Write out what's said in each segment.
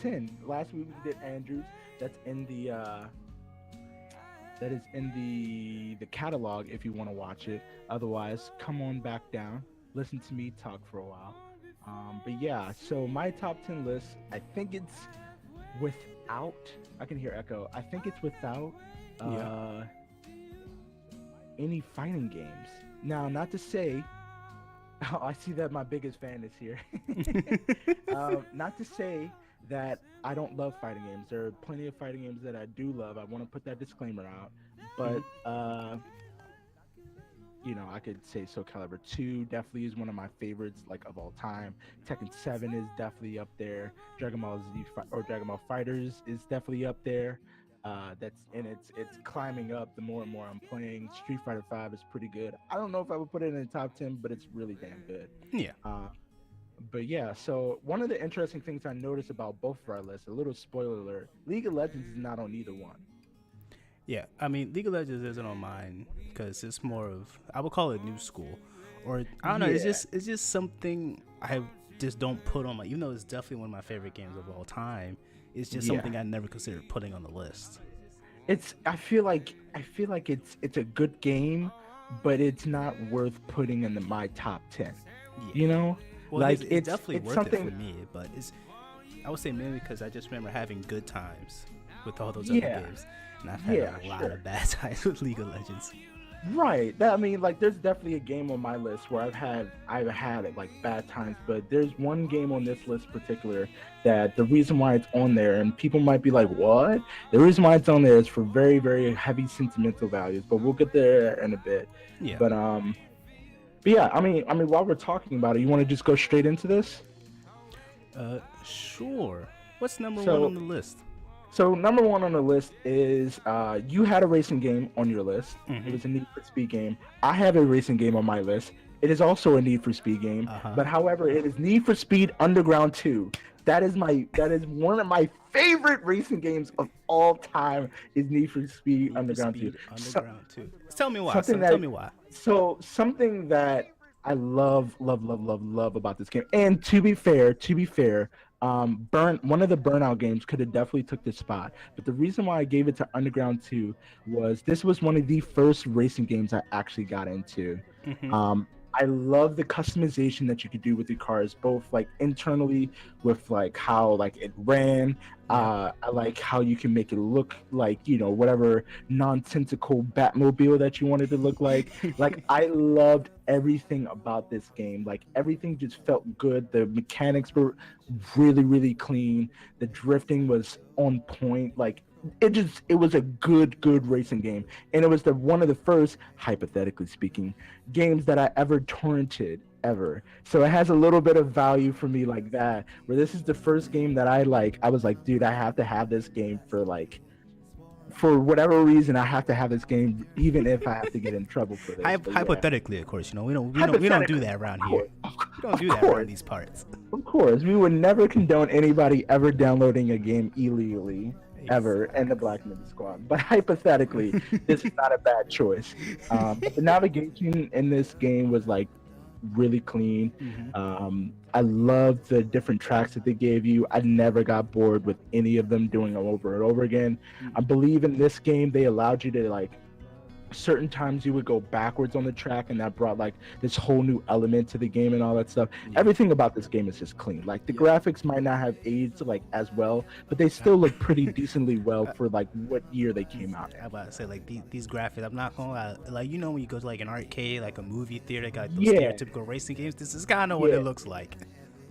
10. Last week we did Andrews. That's in the that is in the catalog if you want to watch it. Otherwise, come on back down, listen to me talk for a while. But yeah, so my top 10 list, I think it's without. I can hear echo. I think it's without Yeah. any fighting games. Now, not to say, oh, I see that my biggest fan is here. Not to say that I don't love fighting games. There are plenty of fighting games that I do love. I want to put that disclaimer out. But, I could say Soul Calibur 2 definitely is one of my favorites, like, of all time. Tekken 7 is definitely up there. Dragon Ball Z or Dragon Ball Fighters is definitely up there. It's climbing up the more and more I'm playing. Street Fighter 5 is pretty good. I don't know if I would put it in the top 10, but it's really damn good. Yeah. But yeah, so one of the interesting things I noticed about both of our lists, a little spoiler alert, League of Legends is not on either one. Yeah, I mean, League of Legends isn't on mine because it's more of, I would call it new school, or I don't know. Yeah. It's just something I just don't put on my. Even though it's definitely one of my favorite games of all time, it's just something I never considered putting on the list. I feel like it's a good game, but it's not worth putting in my top 10. Yeah. You know, well, like it's definitely worth something. it for me, but I would say mainly because I just remember having good times with all those other games. And I've had a lot of bad times with League of Legends. Right. I mean, like, there's definitely a game on my list where I've had like bad times, but there's one game on this list in particular that the reason why it's on there, and people might be like, what? The reason why it's on there is for very, very heavy sentimental values, but we'll get there in a bit. Yeah. But yeah, I mean, while we're talking about it, you want to just go straight into this? Sure. What's number one on the list? So number one on the list is you had a racing game on your list. Mm-hmm. It was a Need for Speed game. I have a racing game on my list. It is also a Need for Speed game, but however, it is Need for Speed Underground 2. That is one of my favorite racing games of all time. Is Need for Speed Underground 2. Underground 2. Tell me why. Tell me why. So something that I love about this game, and to be fair, one of the Burnout games could have definitely took this spot, but the reason why I gave it to Underground 2 was this was one of the first racing games I actually got into. I love the customization that you could do with your cars, both like internally with like how like it ran. I like how you can make it look like, whatever nonsensical Batmobile that you wanted to look like. Like, I loved everything about this game. Like, everything just felt good. The mechanics were really, really clean. The drifting was on point. Like, it was a good racing game, and it was one of the first, hypothetically speaking, games that I ever torrented ever. So it has a little bit of value for me like that, where this is the first game that I was like, dude, I have to have this game for whatever reason. I have to have this game, even if I have to get in trouble for this. Hypothetically, of course, we don't do that around here. We don't do that around these parts. Of course, we would never condone anybody ever downloading a game illegally. Ever in the Black Ninja Squad, but hypothetically, this is not a bad choice. The navigation in this game was like really clean. I loved the different tracks that they gave you. I never got bored with any of them, doing them over and over again. I believe in this game they allowed you to, like, certain times you would go backwards on the track, and that brought like this whole new element to the game and all that stuff. Everything about this game is just clean. Like, the graphics might not have aged like as well, but they still look pretty decently well for like what year they came out. I'm about to say, like, these graphics, I'm not gonna lie, like, when you go to like an arcade, like a movie theater, got like, those stereotypical racing games, this is kind of what it looks like.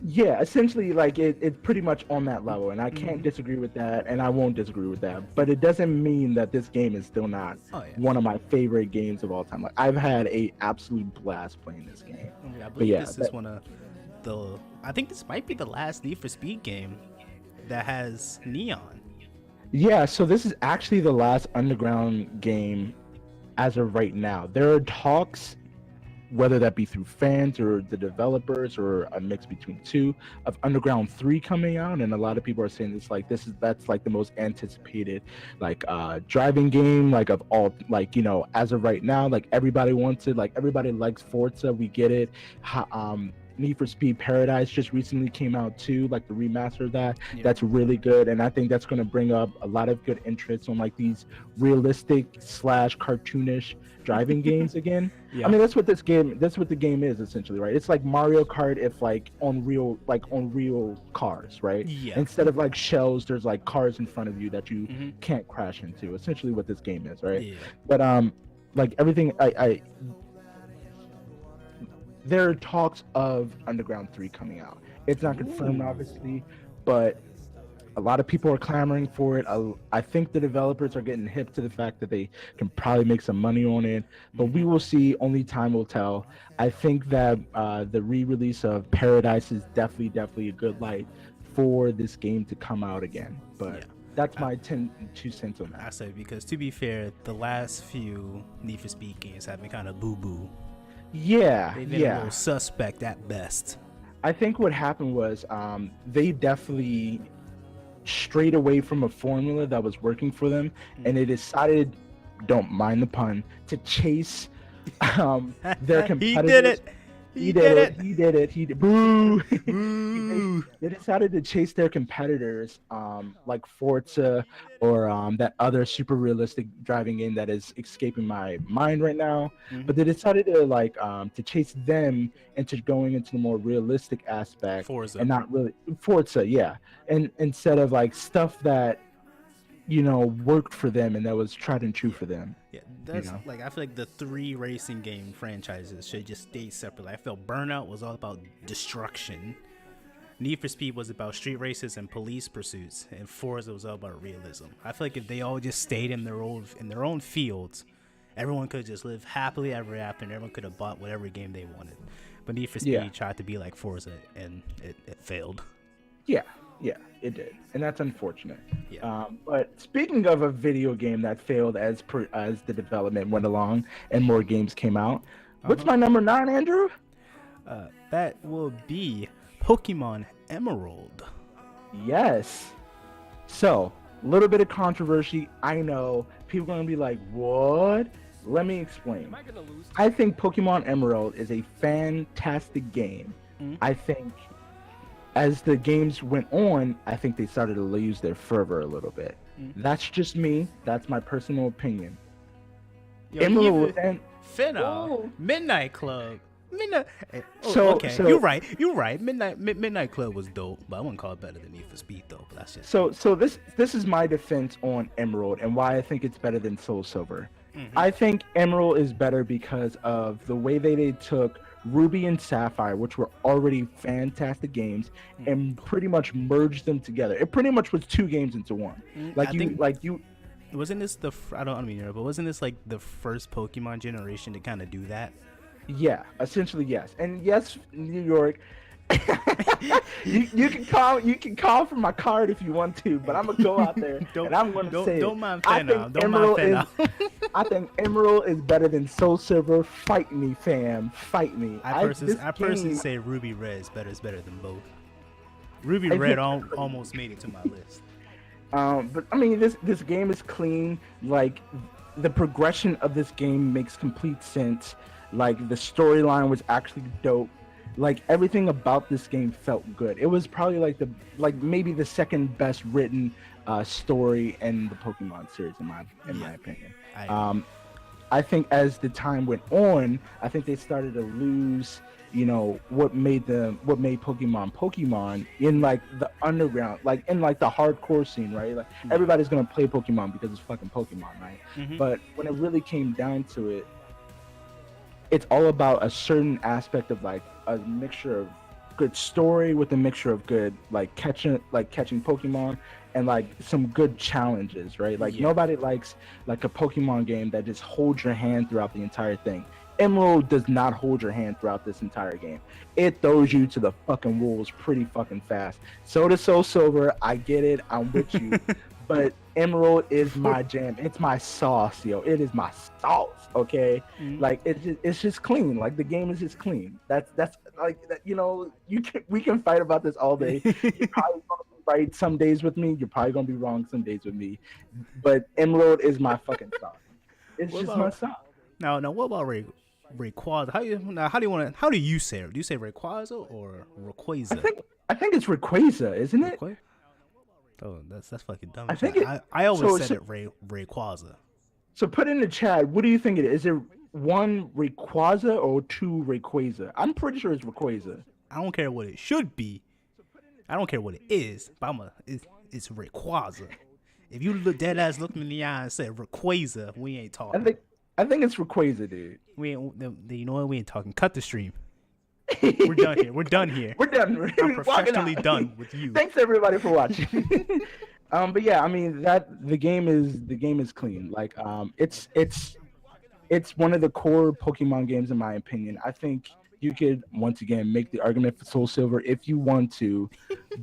Yeah, essentially, like, it's pretty much on that level, and I can't disagree with that, and I won't disagree with that. But it doesn't mean that this game is still not one of my favorite games of all time. Like, I've had a absolute blast playing this game. I believe this is one of the. I think this might be the last Need for Speed game that has neon. Yeah, so this is actually the last Underground game as of right now. There are talks, whether that be through fans or the developers or a mix between two, of Underground 3 coming out, and a lot of people are saying that's like the most anticipated like driving game like of all, like, as of right now. Like, everybody wants it, like everybody likes Forza, we get it. Need for Speed Paradise just recently came out too, like the remaster of that. Yeah. That's really good, and I think that's going to bring up a lot of good interest on like these realistic slash cartoonish driving games again. Yeah. I mean, that's what the game is essentially, right? It's like Mario Kart if like on real cars, right? Yeah. Instead of like shells, there's like cars in front of you that you Mm-hmm. can't crash into. Essentially, what this game is, right? Yeah. But like everything, I there are talks of Underground 3 coming out. It's not confirmed, Ooh. obviously, but a lot of people are clamoring for it. I think the developers are getting hip to the fact that they can probably make some money on it, but we will see. Only time will tell. I think that the re-release of Paradise is definitely a good light for this game to come out again. But Yeah. that's my 2 cents on I that. say because to be fair, the last few Need for Speed games have been kind of boo-boo. Yeah, They've been a yeah. little suspect at best. I think what happened was they definitely strayed away from a formula that was working for them, and they decided, don't mind the pun, to chase their competitors. He did it. He did it. He did it. He did. Boo. Boo. They decided to chase their competitors, like Forza or that other super realistic driving game that is escaping my mind right now. Mhm. But they decided to like to chase them into going into the more realistic aspect Forza. and not really Forza, yeah. And instead of like stuff that worked for them and that was tried and true for them. Yeah, that's know? like I feel like the 3 racing game franchises should just stay separately. I felt Burnout was all about destruction. Need for Speed was about street races and police pursuits, and Forza was all about realism. I feel like if they all just stayed in their own fields, everyone could just live happily ever after, and everyone could have bought whatever game they wanted. But Need for Speed tried to be like Forza, and it failed. Yeah, it did, and that's unfortunate. Yeah. But speaking of a video game that failed as the development went along and more games came out, what's my number 9, Andrew? That will be Pokemon Emerald. Yes. So, a little bit of controversy. I know people are gonna be like, "What?" Let me explain. I think Pokemon Emerald is a fantastic game. I think as the games went on, I think they started to lose their fervor a little bit. That's just me. That's my personal opinion. Emerald and Midnight Club. Midnight. So you're right. Midnight Club was dope, but I wouldn't call it better than Need for Speed though. But that's just so this is my defense on Emerald and why I think it's better than Soul Silver. I think Emerald is better because of the way they took Ruby and Sapphire, which were already fantastic games, and pretty much merged them together. It pretty much was 2 games into one. Wasn't this I don't mean but wasn't this like the first Pokemon generation to kind of do that? Yeah, essentially yes. And yes, New York, you can call for my card if you want to, but I'm gonna go out there and I'm gonna say don't mind Fennel. I think Emerald is better than Soul Silver. Fight me, fam. Fight me. I personally say Ruby Red is better than both. Ruby Red almost made it to my list. But I mean, this game is clean. Like the progression of this game makes complete sense. Like the storyline was actually dope. Like everything about this game felt good. It was probably maybe the second best written story in the Pokemon series in my opinion. I think as the time went on, I think they started to lose, what made Pokemon in like the underground, like in like the hardcore scene, right? Like everybody's gonna play Pokemon because it's fucking Pokemon, right? But when it really came down to it, it's all about a certain aspect of like a mixture of good story with a mixture of good catching Pokemon and like some good challenges, right? Like nobody likes like a Pokemon game that just holds your hand throughout the entire thing. Emerald does not hold your hand throughout this entire game. It throws you to the fucking wolves pretty fucking fast. So does Soul Silver. I get it. I'm with you. But Emerald is my jam. It's my sauce, yo. It is my sauce, okay? Like it's just clean. Like the game is just clean. That's like that, we can fight about this all day. You're probably gonna be right some days with me. You're probably gonna be wrong some days with me. But Emerald is my fucking sauce. It's just my sauce. No, what about Rayquaza. How do you say it? Do you say Rayquaza or Rayquaza? I think it's Rayquaza, isn't it? Rayquaza? Oh, that's fucking dumb. I think it. I always so- said so- it Rayquaza. So put in the chat. What do you think it is? Is it one Rayquaza or two Rayquaza? I'm pretty sure it's Rayquaza. I don't care what it should be. I don't care what it is, but it's Rayquaza. If you look dead ass, look me in the eye and say Rayquaza, we ain't talking. I think it's Rayquaza, dude. We ain't. You know what? We ain't talking. Cut the stream. We're done here. We're done here. We're done. I'm Walking professionally out. done with you. Thanks everybody for watching. But yeah, I mean the game is clean. Like it's one of the core Pokemon games in my opinion. I think you could once again make the argument for Soul Silver if you want to,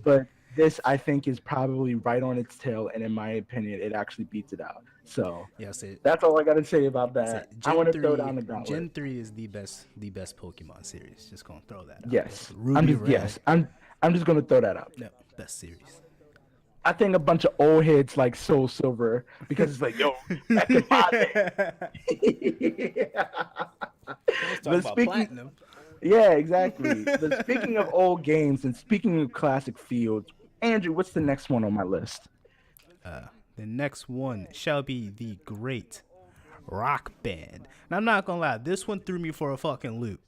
but this I think is probably right on its tail, and in my opinion, it actually beats it out. So Yes, it. that's all I got to say about that. I want to throw down the gauntlet. Gen 3 is the best Pokemon series. Just gonna throw that out. Yes, Ruby, Red. I'm just gonna throw that out. No, best series. I think a bunch of old heads like Soul Silver because it's like, yo, back in my day. But speaking, yeah, exactly. But speaking of old games and speaking of classic fields, Andrew, what's the next one on my list? The next one shall be the Great Rock Band. Now I'm not gonna lie, this one threw me for a fucking loop.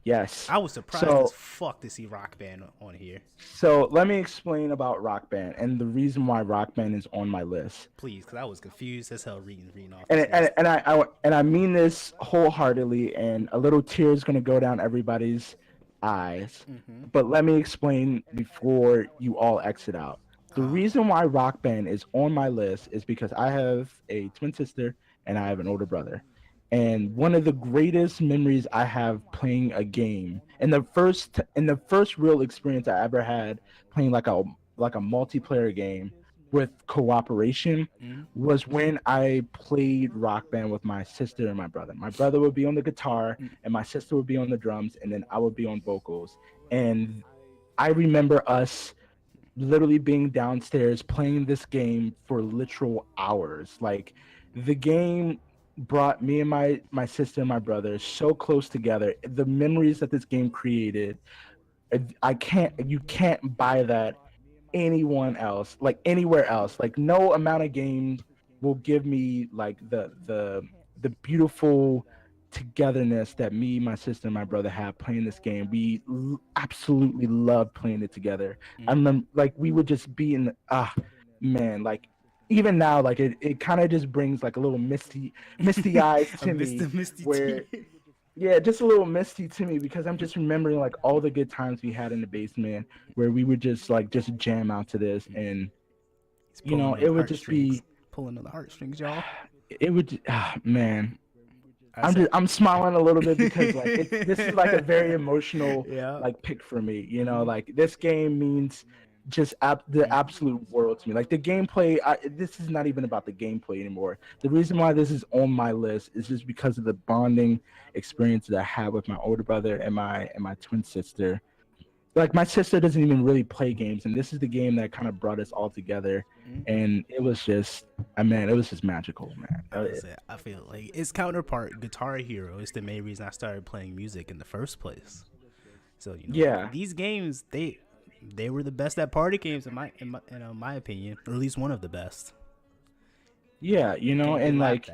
Yes. I was surprised So- as fuck to see Rock Band on here. So let me explain about Rock Band and the reason why Rock Band is on my list. Please, because I was confused as hell reading off. And this list. I mean this wholeheartedly, and a little tear is gonna go down everybody's eyes. But let me explain before you all exit out. The reason why Rock Band is on my list is because I have a twin sister and I have an older brother. And one of the greatest memories I have playing a game, and the first real experience I ever had playing like a multiplayer game with cooperation was when I played Rock Band with my sister and my brother. My brother would be on the guitar and my sister would be on the drums, and then I would be on vocals. And I remember us literally being downstairs playing this game for literal hours. Like the game brought me and my sister and my brother so close together. The memories that this game created, you can't buy that anywhere else. Like no amount of games will give me like the beautiful togetherness that me, my sister, and my brother have playing this game. We absolutely loved playing it together. I remember like we would just be in man, like even now, like it kind of just brings like a little misty eyes to me. Where, yeah, just a little misty to me because I'm just remembering like all the good times we had in the basement where we would just jam out to this, and you know it would just be pulling on the heartstrings, y'all. It would, man. I'm smiling a little bit because like this is like a very emotional like pick for me. You know, like this game means just the absolute world to me. Like the gameplay, this is not even about the gameplay anymore. The reason why this is on my list is just because of the bonding experience that I had with my older brother and my twin sister. Like my sister doesn't even really play games, and this is the game that kind of brought us all together. And it was just, it was just magical, man. I feel like its counterpart, Guitar Hero, is the main reason I started playing music in the first place. So you know, these games they were the best at party games in my opinion, or at least one of the best. Yeah, you know, and like,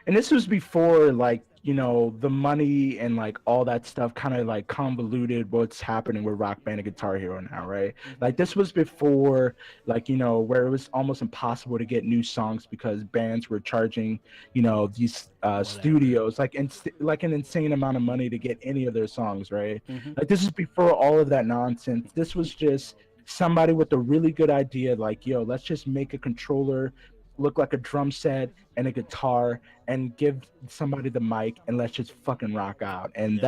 and this was before like, you know, the money and like all that stuff kind of like convoluted what's happening with Rock Band and Guitar Hero now, right? Like this was before like, you know, where it was almost impossible to get new songs because bands were charging, you know, these studios like an insane amount of money to get any of their songs, right? Like this is before all of that nonsense. This was just somebody with a really good idea, like, yo, let's just make a controller look like a drum set and a guitar and give somebody the mic and let's just fucking rock out. And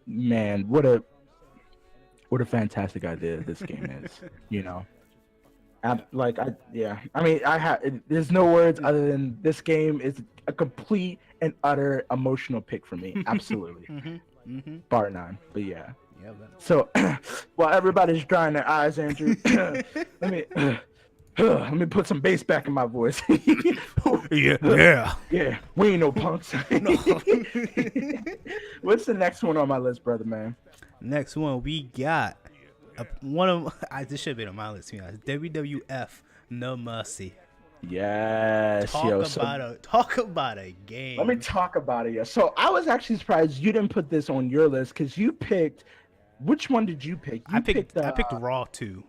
man, what a fantastic idea this game is, you know. There's no words other than this game is a complete and utter emotional pick for me. Absolutely. Bar none. But yeah. So while everybody's drying their eyes, Andrew, let Let me put some bass back in my voice. Yeah, yeah. Yeah, we ain't no punks. No. What's the next one on my list, brother man? Next one we got one of this should have been on my list. WWF No Mercy. Yes, yo. So Talk about a game. let me talk about it. Yeah. So I was actually surprised you didn't put this on your list because you picked. Which one did you pick? I picked Raw 2.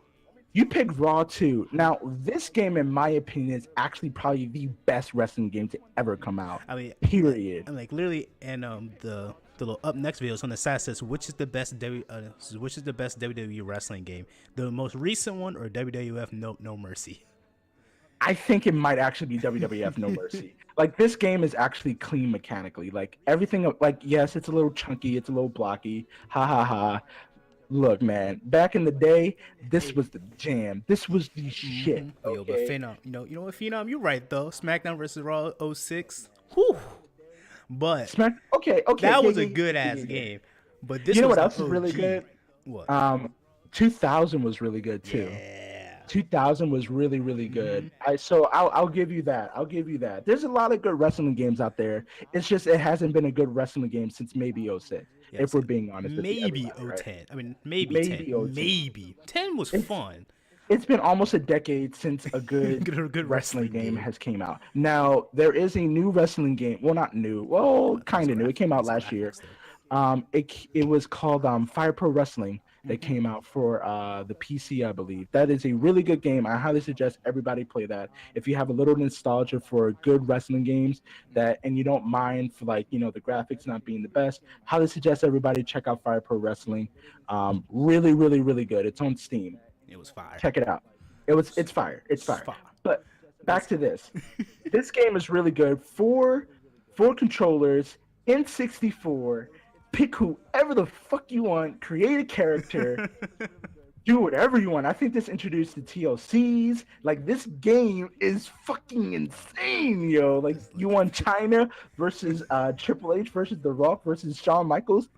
You picked Raw 2. Now, this game, in my opinion, is actually probably the best wrestling game to ever come out. I mean, period. And like literally, and the little up next video on the side says which is the best WWE wrestling game, the most recent one or WWF No Mercy. I think it might actually be WWF No Mercy. Like, this game is actually clean mechanically. Like, everything, like, yes, it's a little chunky, it's a little blocky. Ha ha ha. Look, man, back in the day, this was the jam. This was the shit. Okay? Yo, but Phenom, you know what, Phenom, you're right though. SmackDown versus Raw 06. Whew. But okay, that was a good ass game. But this, you know was what else OG. is really good? What? 2000 was really good too. Yeah. 2000 was really, really good. So I'll give you that. I'll give you that. There's a lot of good wrestling games out there. It's just it hasn't been a good wrestling game since maybe 06. Yes, if we're being honest. Maybe with 010. Right? I mean, maybe 10. 010. Maybe 10 was fun. It's been almost a decade since a good, good wrestling game has came out. Now there is a new wrestling game. Well, not new. Well, kind of new. It came out last year. It was called Fire Pro Wrestling. That came out for the PC, I believe. That is a really good game. I highly suggest everybody play that. If you have a little nostalgia for good wrestling games and you don't mind for the graphics not being the best, highly suggest everybody check out Fire Pro Wrestling. Really, really, really good. It's on Steam. It was fire. Check it out. It's fire. It's fire. But back to this. This game is really good. Four controllers, N64. Pick whoever the fuck you want, create a character, do whatever you want. I think this introduced the TLCs. Like, this game is fucking insane, yo. Like, you want China versus Triple H versus The Rock versus Shawn Michaels?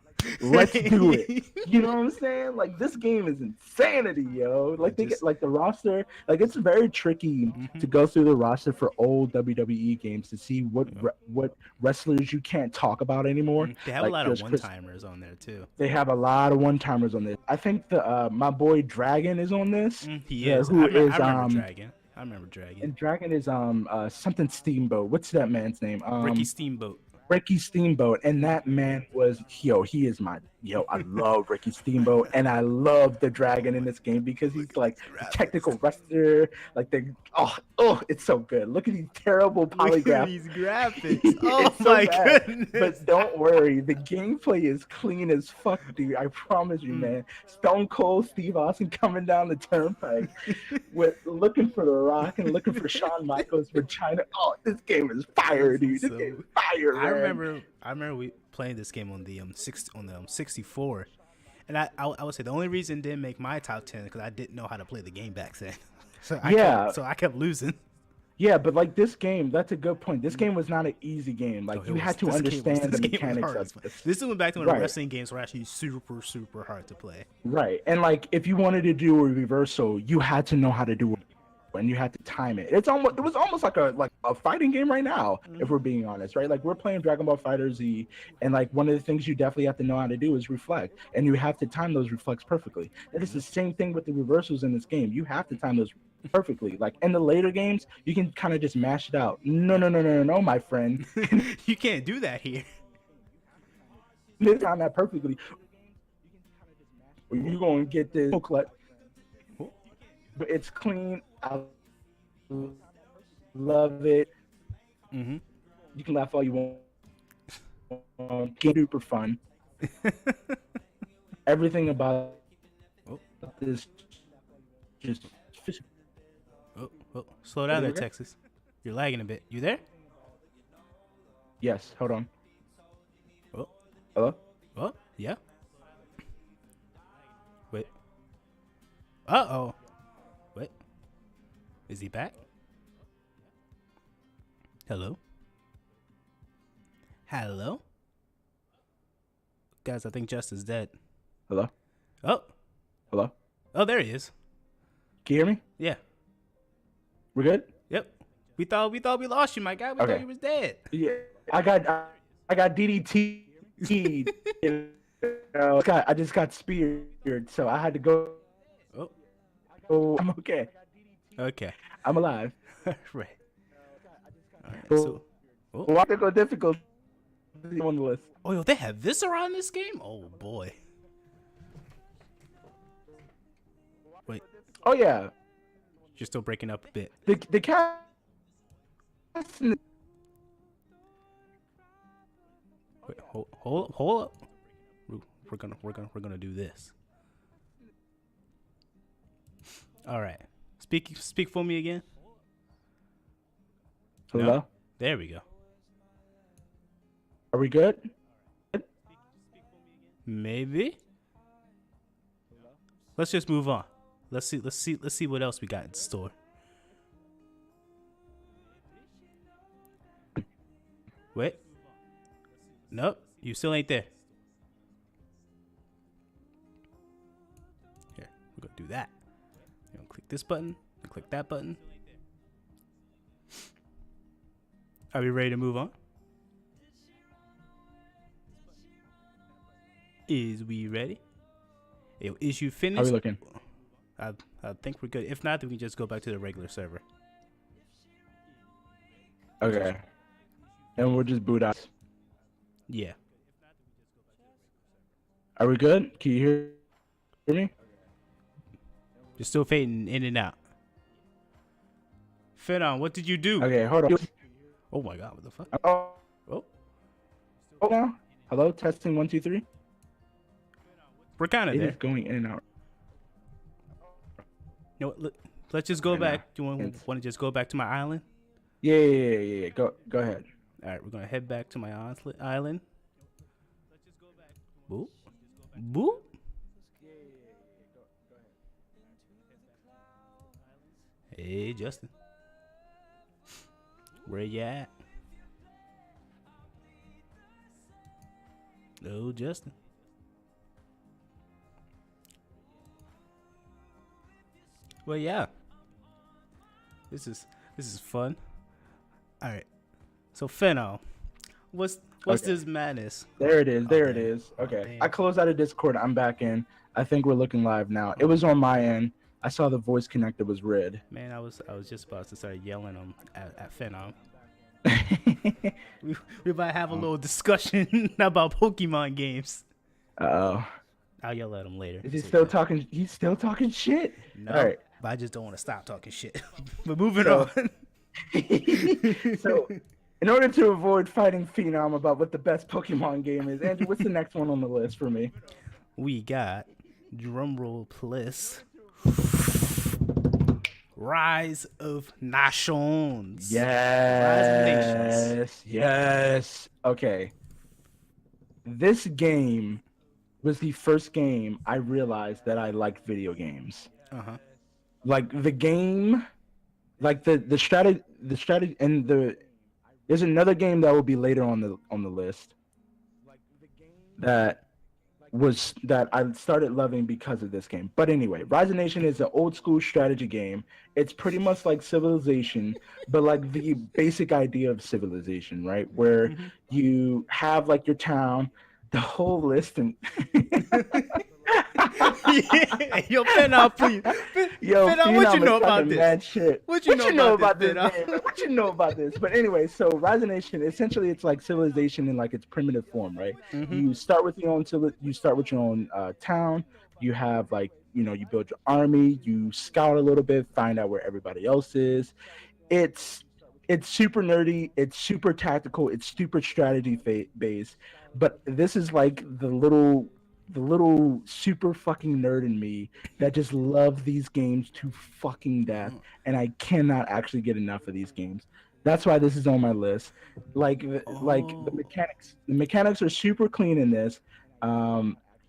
Let's do it. You know what I'm saying? Like, this game is insanity, yo. Like, they get like the roster. Like, it's very tricky to go through the roster for old WWE games to see what wrestlers you can't talk about anymore. They have a lot of one-timers on there too. They have a lot of one-timers on this. I think my boy Dragon is on this. He is. I remember Dragon. And Dragon is something Steamboat. What's that man's name? Ricky Steamboat. Ricky Steamboat, and that man was he is my I love Ricky Steamboat, and I love the Dragon in this game because he's like a technical wrestler. Like it's so good. Look at these terrible polygraphs. Look at these graphics. Oh my goodness! But don't worry, the gameplay is clean as fuck, dude. I promise you, man. Stone Cold Steve Austin coming down the turnpike with looking for The Rock and looking for Shawn Michaels for China. Oh, this game is fire, dude. This game is fire, man. I remember we playing this game on the 64, and I would say the only reason it didn't make my top 10 because I didn't know how to play the game back then. So I kept losing. Yeah, but like this game, that's a good point. This game was not an easy game. Like you had to understand the mechanics of this. This went back to when the wrestling games were actually super, super hard to play. Right, and like if you wanted to do a reversal, you had to know how to do it. And you had to time it. It was almost like a fighting game right now, if we're being honest, right? Like we're playing Dragon Ball FighterZ, and like one of the things you definitely have to know how to do is reflect, and you have to time those reflects perfectly. It is the same thing with the reversals in this game. You have to time those perfectly. Like in the later games, you can kind of just mash it out. No, my friend. You can't do that here. You time that perfectly. You're gonna get this booklet. But it's clean. I love it. You can laugh all you want. Super fun. Everything about this just. Oh, slow down there, Texas. You're lagging a bit. You there? Yes. Hold on. Oh. Hello? Oh, yeah. Wait. Uh-oh. Wait. Is he back? Hello? Hello? Guys, I think Just is dead. We're good. Yep. We thought we lost you, my guy. We thought Okay. you was dead. Yeah, I got DDT. You know, I just got speared, so I had to go. Oh, Oh, I'm okay. okay. I'm alive. Right. All right. Oh, So, oh, technical difficulty on the list. oh, yo, they have this around this game. Oh boy. Wait, Oh yeah, you're still breaking up a bit. the cat. Wait, hold up. We're gonna do this. All right. Speak for me again. Hello. No? There we go. Are we good? Maybe. Let's just move on. Let's see what else we got in store. Wait. Nope, you still ain't there. Here, we're gonna do that. You're gonna click this button and click that button. Are we ready to move on? Is we ready? Yo, is you How finished? we looking? I think we're good. If not, then we can just go back to the regular server. Okay. And we'll just boot out. Yeah. Are we good? Can you hear me? You're still fading in and out. Phenom, what did you do? Okay, hold on. Oh my god, what the fuck? Oh, Oh, now. Hello, testing 1 2 3. we're kind of It there. is going in and out. You know what? Let's just go Right now. back. Do you want It's- to just go back to my island? Yeah. Go ahead. All right, we're gonna head back to my island. Boop, boop. Hey, Justin, where you at? Oh, Justin. Well, yeah. This is fun. All right. So, Phenom, what's Okay. this madness? There it is. There it damn. is. Okay. damn. I closed out of Discord. I'm back in. I think we're looking live now. It was on my end. I saw the voice connector was red. Man, I was just about to start yelling at Phenom. We might have a little discussion about Pokemon games. Uh-oh. I'll yell at him later. Is he So, still yeah. talking? He's still talking shit? No, All right. but I just don't want to stop talking shit. But moving So- on. So, in order to avoid fighting Phenom about what the best Pokemon game is, Andrew, what's the next one on the list for me? We got drumroll plus Rise of Nations. Yes. Okay. This game was the first game I realized that I liked video games. Uh-huh. Like the game, like the strategy, and there's another game that will be later on the list that I started loving because of this game. But anyway, Rise of Nation is an old school strategy game. It's pretty much like Civilization, but like the basic idea of Civilization, right? Where Mhm. you have like your town, the whole list, and Yo, Phenom, please. yo, Phenom, what you Phenom know is about talking this? mad shit. What you know about this, man? Phenom? What you know about this? But anyway, so Rise of Nation, essentially, it's like Civilization in like its primitive form, right? Mhm. You start with your own town. You have like you build your army. You scout a little bit, find out where everybody else is. It's super nerdy. It's super tactical. It's super strategy based. But this is like the little super fucking nerd in me that just love these games to fucking death, and I cannot actually get enough of these games. That's why this is on my list. Like the mechanics are super clean in this.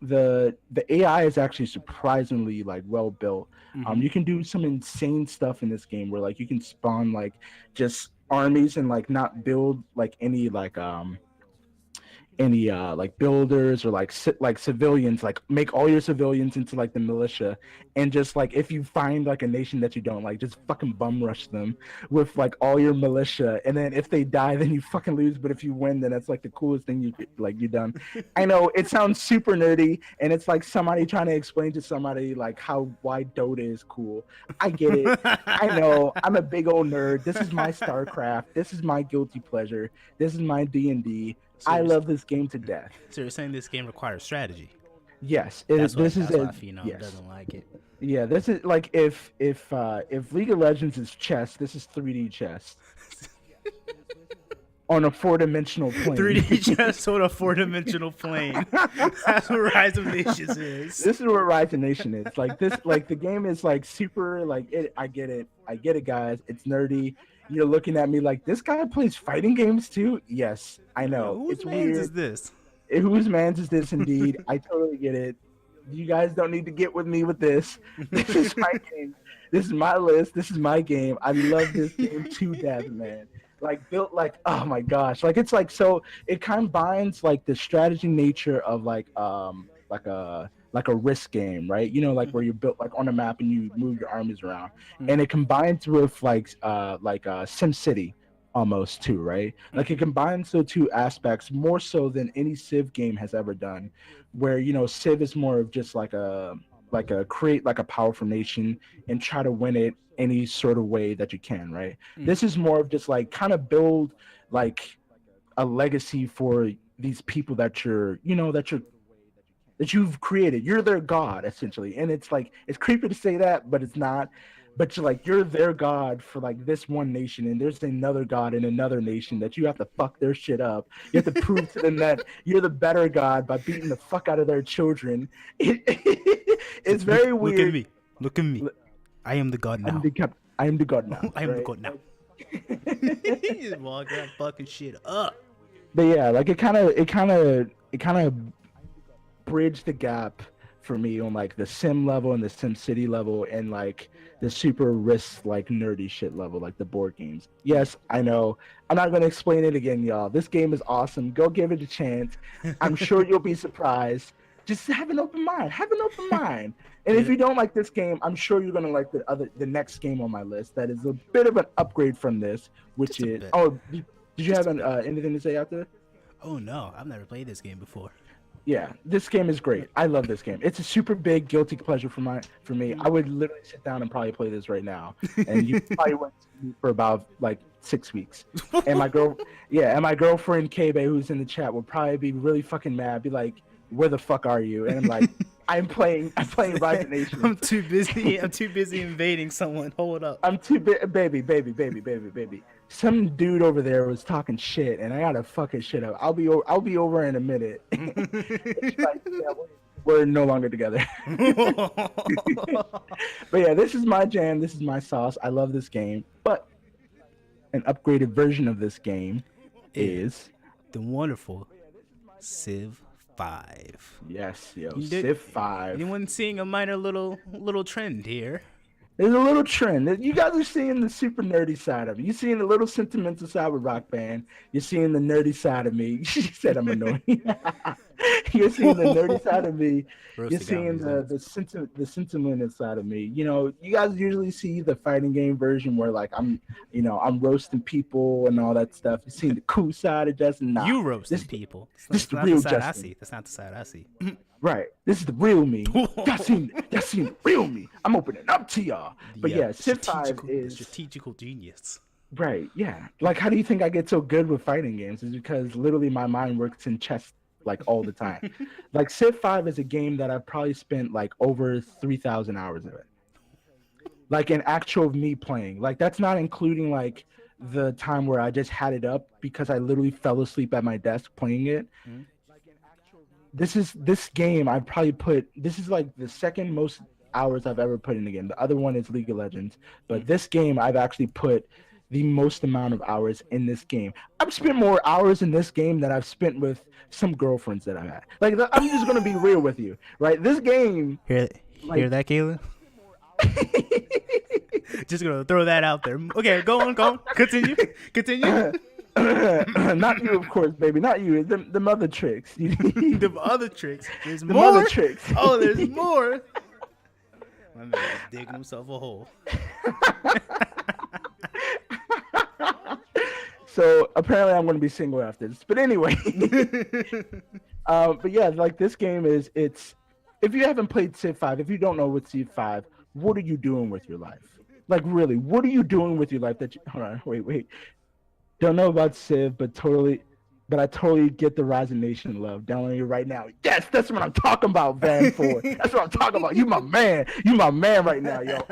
The AI is actually surprisingly like well built. Mhm. You can do some insane stuff in this game where like you can spawn like just armies and like not build like any any like builders or like like civilians, like make all your civilians into like the militia, and just like if you find like a nation that you don't like, just fucking bum rush them with like all your militia, and then if they die, then you fucking lose. But if you win, then that's like the coolest thing you done. I know it sounds super nerdy, and it's like somebody trying to explain to somebody like why Dota is cool. I get it. I know I'm a big old nerd. This is my StarCraft. This is my guilty pleasure. This is my D&D. I love this game to death. So you're saying this game requires strategy? Yes, That's why this is a Phenom yes. doesn't like it. Yeah, this is like if League of Legends is chess, this is 3D chess on a 4-dimensional plane. 3D chess on a 4-dimensional plane. That's what Rise of Nations is. This is what Rise of Nation is. Like this, like the game is like super. Like it, I get it, guys. It's nerdy. You're looking at me like this guy plays fighting games too. Yes, I know. Whose It's man's weird. is this? Whose man's is this indeed? I totally get it. You guys don't need to get with me with this. This is my game. This is my list. This is my game. I love this game to death, man. Like built like, oh my gosh. Like it's like, so it combines like the strategy nature of like a risk game, right? You know, like where you're built like on a map and you move your armies around. And it combines with like Sim City almost too, right? Like it combines those two aspects more so than any Civ game has ever done, where you know Civ is more of just like a create like a powerful nation and try to win it any sort of way that you can, right? This is more of just like kind of build like a legacy for these people that you've created. You're their god essentially, and it's like it's creepy to say that, but it's not. But you're their god for like this one nation, and there's another god in another nation that you have to fuck their shit up. You have to prove to them that you're the better god by beating the fuck out of their children. It's very weird. Look at me. I am the god now. I am the god now. I am the god now. You just walk that fucking shit up. But yeah, like it kind of bridged the gap for me on like the Sim level and the Sim City level and like the super risk like nerdy shit level, like the board games. Yes, I know. I'm not gonna explain it again, y'all. This game is awesome. Go give it a chance. I'm sure you'll be surprised. Just have an open mind. Have an open mind. And if you don't like this game, I'm sure you're gonna like the next game on my list. That is a bit of an upgrade from this, which is did you have anything to say after? Oh no, I've never played this game before. Yeah, this game is great. I love this game. It's a super big guilty pleasure for me. I would literally sit down and probably play this right now. And you probably went for about like 6 weeks. And my girlfriend Kebe, who's in the chat, will probably be really fucking mad. Be like, "Where the fuck are you?" And I'm like, I'm playing Rise of Nations. I'm too busy invading someone. Hold up. I'm too baby. Some dude over there was talking shit, and I gotta fuck his shit up. I'll be over in a minute. Like, yeah, we're no longer together. But yeah, this is my jam. This is my sauce. I love this game. But an upgraded version of this game is the wonderful Civ 5. Yes, Civ 5. Anyone seeing a minor little trend here? There's a little trend. You guys are seeing the super nerdy side of me. You're seeing the little sentimental side with Rock Band. You're seeing the nerdy side of me. She said I'm annoying. You're seeing the nerdy side of me. You're seeing the sentimental side of me. You know, you guys usually see the fighting game version where like I'm roasting people and all that stuff. You're seeing the cool side of Justin. Nah, you roasting people. This is the real Justin. That's not the side I see. Right. This is the real me. Y'all seen the real me. I'm opening up to y'all. But yeah, Civ 5 is strategical genius. Right, yeah. Like, how do you think I get so good with fighting games? Is because literally my mind works in chess like all the time. Like Civ 5 is a game that I've probably spent like over 3,000 hours of it. Like an actual me playing. Like that's not including like the time where I just had it up because I literally fell asleep at my desk playing it. Mm-hmm. This game I've probably this is like the second most hours I've ever put in the game. The other one is League of Legends, but this game I've actually put the most amount of hours in this game. I've spent more hours in this game than I've spent with some girlfriends that I've had. Like I'm just gonna be real with you, right? This game. Hear that, Kayla? Just gonna throw that out there. Okay, go on. Continue. Not you, of course, baby. Not you. The other tricks. The other tricks. There's The more. other tricks. Oh, there's more. My man is digging himself a hole. So apparently I'm going to be single after this. But anyway, but yeah, like this game is if you haven't played Civ 5, if you don't know what Civ 5, what are you doing with your life? Like really, what are you doing with your life that you hold on, wait. Don't know about Civ, but I totally get the Rising Nation love. Downloading it right now. Yes, that's what I'm talking about, Van 4. That's what I'm talking about. You my man. You my man right now, yo.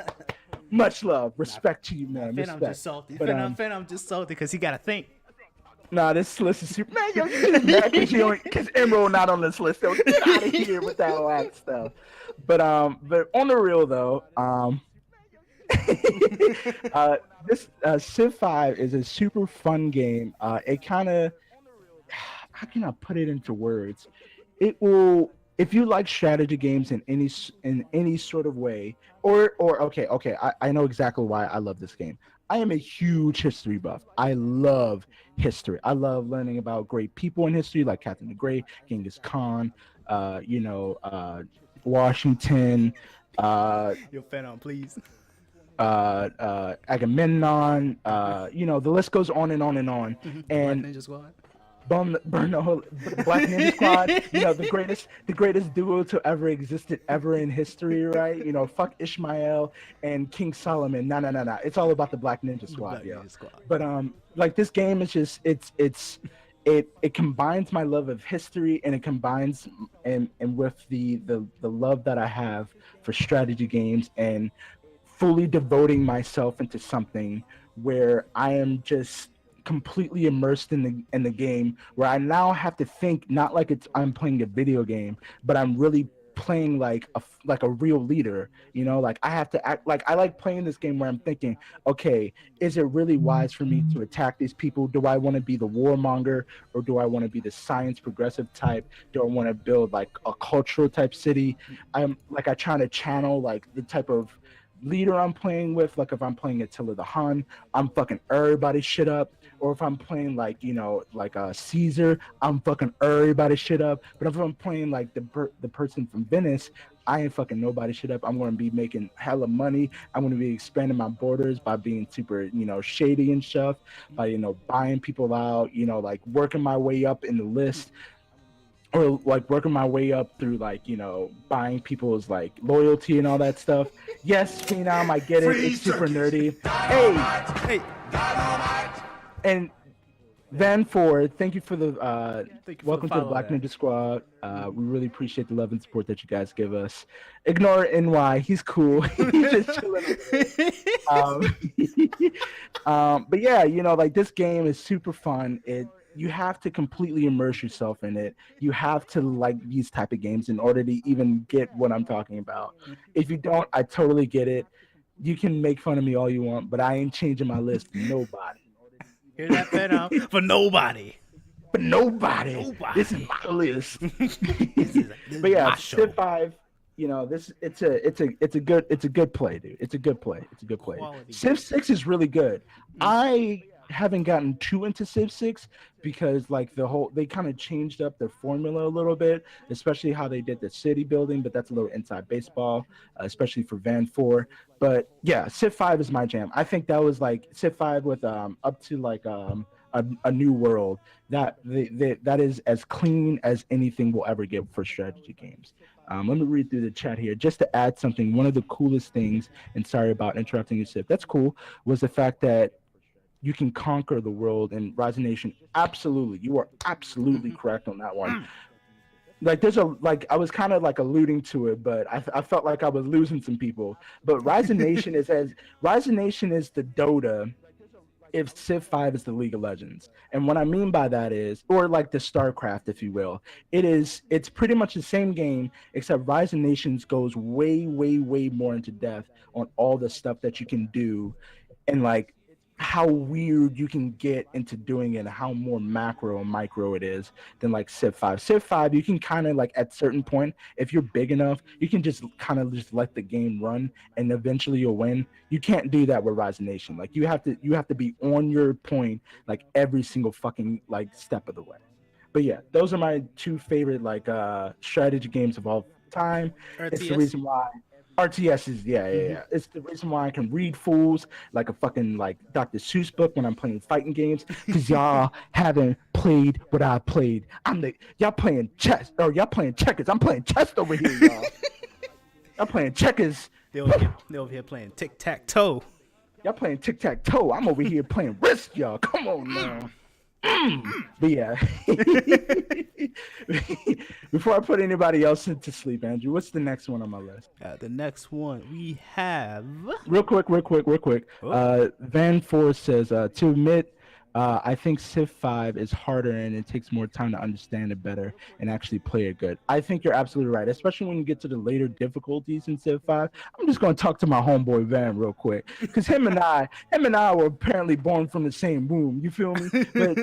Much love, respect to you, man. Finn, Respect. I'm just salty. But, Finn, I'm just salty because he got to think. Nah, this list is super. Man, yo, you just mad because Emerald not on this list. So get out of here with that last stuff. But on the real though, this Civ 5 is a super fun game. It kind of, how can I put it into words? It will, if you like strategy games in any sort of way, or okay, I know exactly why I love this game. I am a huge history buff. I love history. I love learning about great people in history, like Catherine the Great, Genghis Khan, Washington, Yo, Finn, please. Agamemnon. The list goes on and on and on. And Black Ninja Squad. Burn the whole Black Ninja Squad. The greatest duo to ever existed ever in history, right? Fuck Ishmael and King Solomon. Nah. It's all about the Black Ninja Squad, Ninja Squad. But like this game is just it combines my love of history and it combines and with the love that I have for strategy games and fully devoting myself into something where I am just completely immersed in the game, where I now have to think not like I'm playing a video game, but I'm really playing like a real leader. Like I have to act like I like playing this game where I'm thinking, okay, is it really wise for me to attack these people? Do I want to be the warmonger, or do I want to be the science progressive type? Do I want to build like a cultural type city? I try to channel like the type of leader I'm playing with. Like if I'm playing Attila the Hun, I'm fucking everybody's shit up. Or if I'm playing like Caesar, I'm fucking everybody's shit up. But if I'm playing like the person from Venice, I ain't fucking nobody shit up. I'm gonna be making hella money. I'm gonna be expanding my borders by being super shady and stuff, by buying people out, like working my way up in the list. Or like working my way up through buying people's like loyalty and all that stuff. Yes, Phenom, I get it. It's super nerdy. Hey. And Van Ford, thank you for the welcome to the Black Ninja Squad. We really appreciate the love and support that you guys give us. Ignore NY, he's cool. He's just chilling. But yeah, like this game is super fun. You have to completely immerse yourself in it. You have to like these type of games in order to even get what I'm talking about. If you don't, I totally get it. You can make fun of me all you want, but I ain't changing my list for nobody. Hear that, Finn? For nobody. For nobody. This is my list. But yeah, Civ 5. It's a good play, dude. It's a good play. Quality. Civ 6 is really good. I haven't gotten too into Civ 6 because they kind of changed up their formula a little bit, especially how they did the city building, but that's a little inside baseball, especially for Van 4. But yeah, Civ 5 is my jam. I think that was like Civ 5 with up to like a new world that is as clean as anything we'll ever get for strategy games. Let me read through the chat here just to add something. One of the coolest things, and sorry about interrupting you, Civ, that's cool, was the fact that you can conquer the world in Rising Nation. Absolutely. You are absolutely correct on that one. Like I was kind of like alluding to it, but I felt like I was losing some people. But Rising Nation is the Dota if Civ 5 is the League of Legends. And what I mean by that is, or like the StarCraft, if you will, it's pretty much the same game, except Rising Nations goes way, way, way more into depth on all the stuff that you can do. And like, how weird you can get into doing it and how more macro and micro it is than like Civ 5. Civ 5, you can kind of like at certain point, if you're big enough, you can just kind of just let the game run and eventually you'll win. You can't do that with Rise of Nation. Like you have to be on your point like every single fucking like step of the way. But yeah, those are my two favorite like strategy games of all time. It's the RTS. reason why RTS is Hmm. yeah. It's the reason why I can read fools like a fucking like Dr. Seuss book when I'm playing fighting games because y'all haven't played what I played. Y'all playing chess or y'all playing checkers. I'm playing chess over here, y'all. Y'all playing checkers. They over here playing tic tac toe. Y'all playing tic tac toe. I'm over here playing Risk, y'all. Come on now. But yeah, before I put anybody else into sleep, Andrew, what's the next one on my list? The next one we have. Real quick. Oh, Van Force says to admit, I think Civ 5 is harder and it takes more time to understand it better and actually play it good. I think you're absolutely right, especially when you get to the later difficulties in Civ 5. I'm just gonna talk to my homeboy Van real quick because him and I were apparently born from the same womb. You feel me? But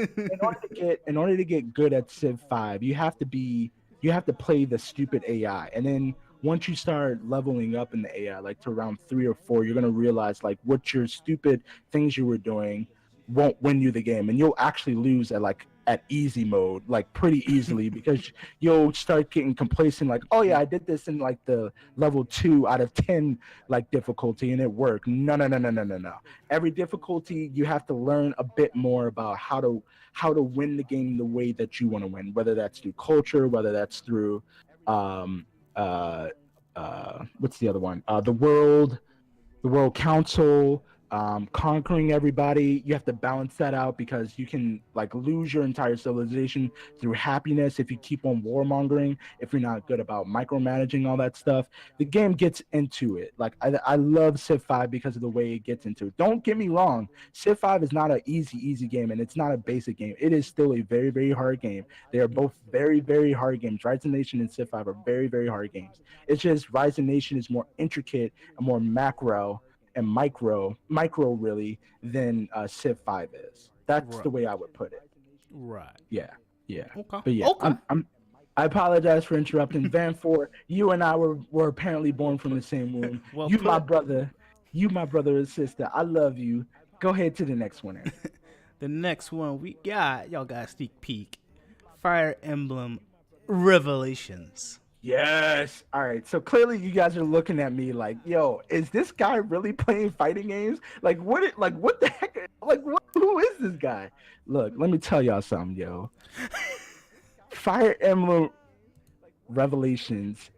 in order to get good at Civ 5, you have to play the stupid AI, and then once you start leveling up in the AI, like to around 3 or 4, you're gonna realize like what your stupid things you were doing won't win you the game, and you'll actually lose at easy mode like pretty easily because you'll start getting complacent like, oh yeah, I did this in like the level 2 out of 10 like difficulty and it worked. No. Every difficulty you have to learn a bit more about how to win the game the way that you want to win, whether that's through culture, whether that's through um uh what's the other one, the World Council, conquering everybody. You have to balance that out because you can like lose your entire civilization through happiness if you keep on warmongering. If you're not good about micromanaging all that stuff, the game gets into it. Like I love Civ 5 because of the way it gets into it. Don't get me wrong, Civ 5 is not an easy game and it's not a basic game. It is still a very very hard game. They are both very very hard games. Rise of Nation and Civ 5 are very very hard games. It's just Rise of Nation is more intricate and more macro and micro really than Civ 5 is. That's right, the way I would put it. right. Yeah, yeah. Okay, But yeah, okay. I apologize for interrupting. Van Fort, you and I were apparently born from the same womb. Well You my put. brother, you my brother and sister. I love you. Go ahead to the next one, Andrew. The next one we got, y'all got a sneak peek. Fire Emblem Revelations. Yes. All right. So clearly you guys are looking at me like, yo, is this guy really playing fighting games? What the heck? Who is this guy? Look, let me tell y'all something, yo. Fire Emblem Revelations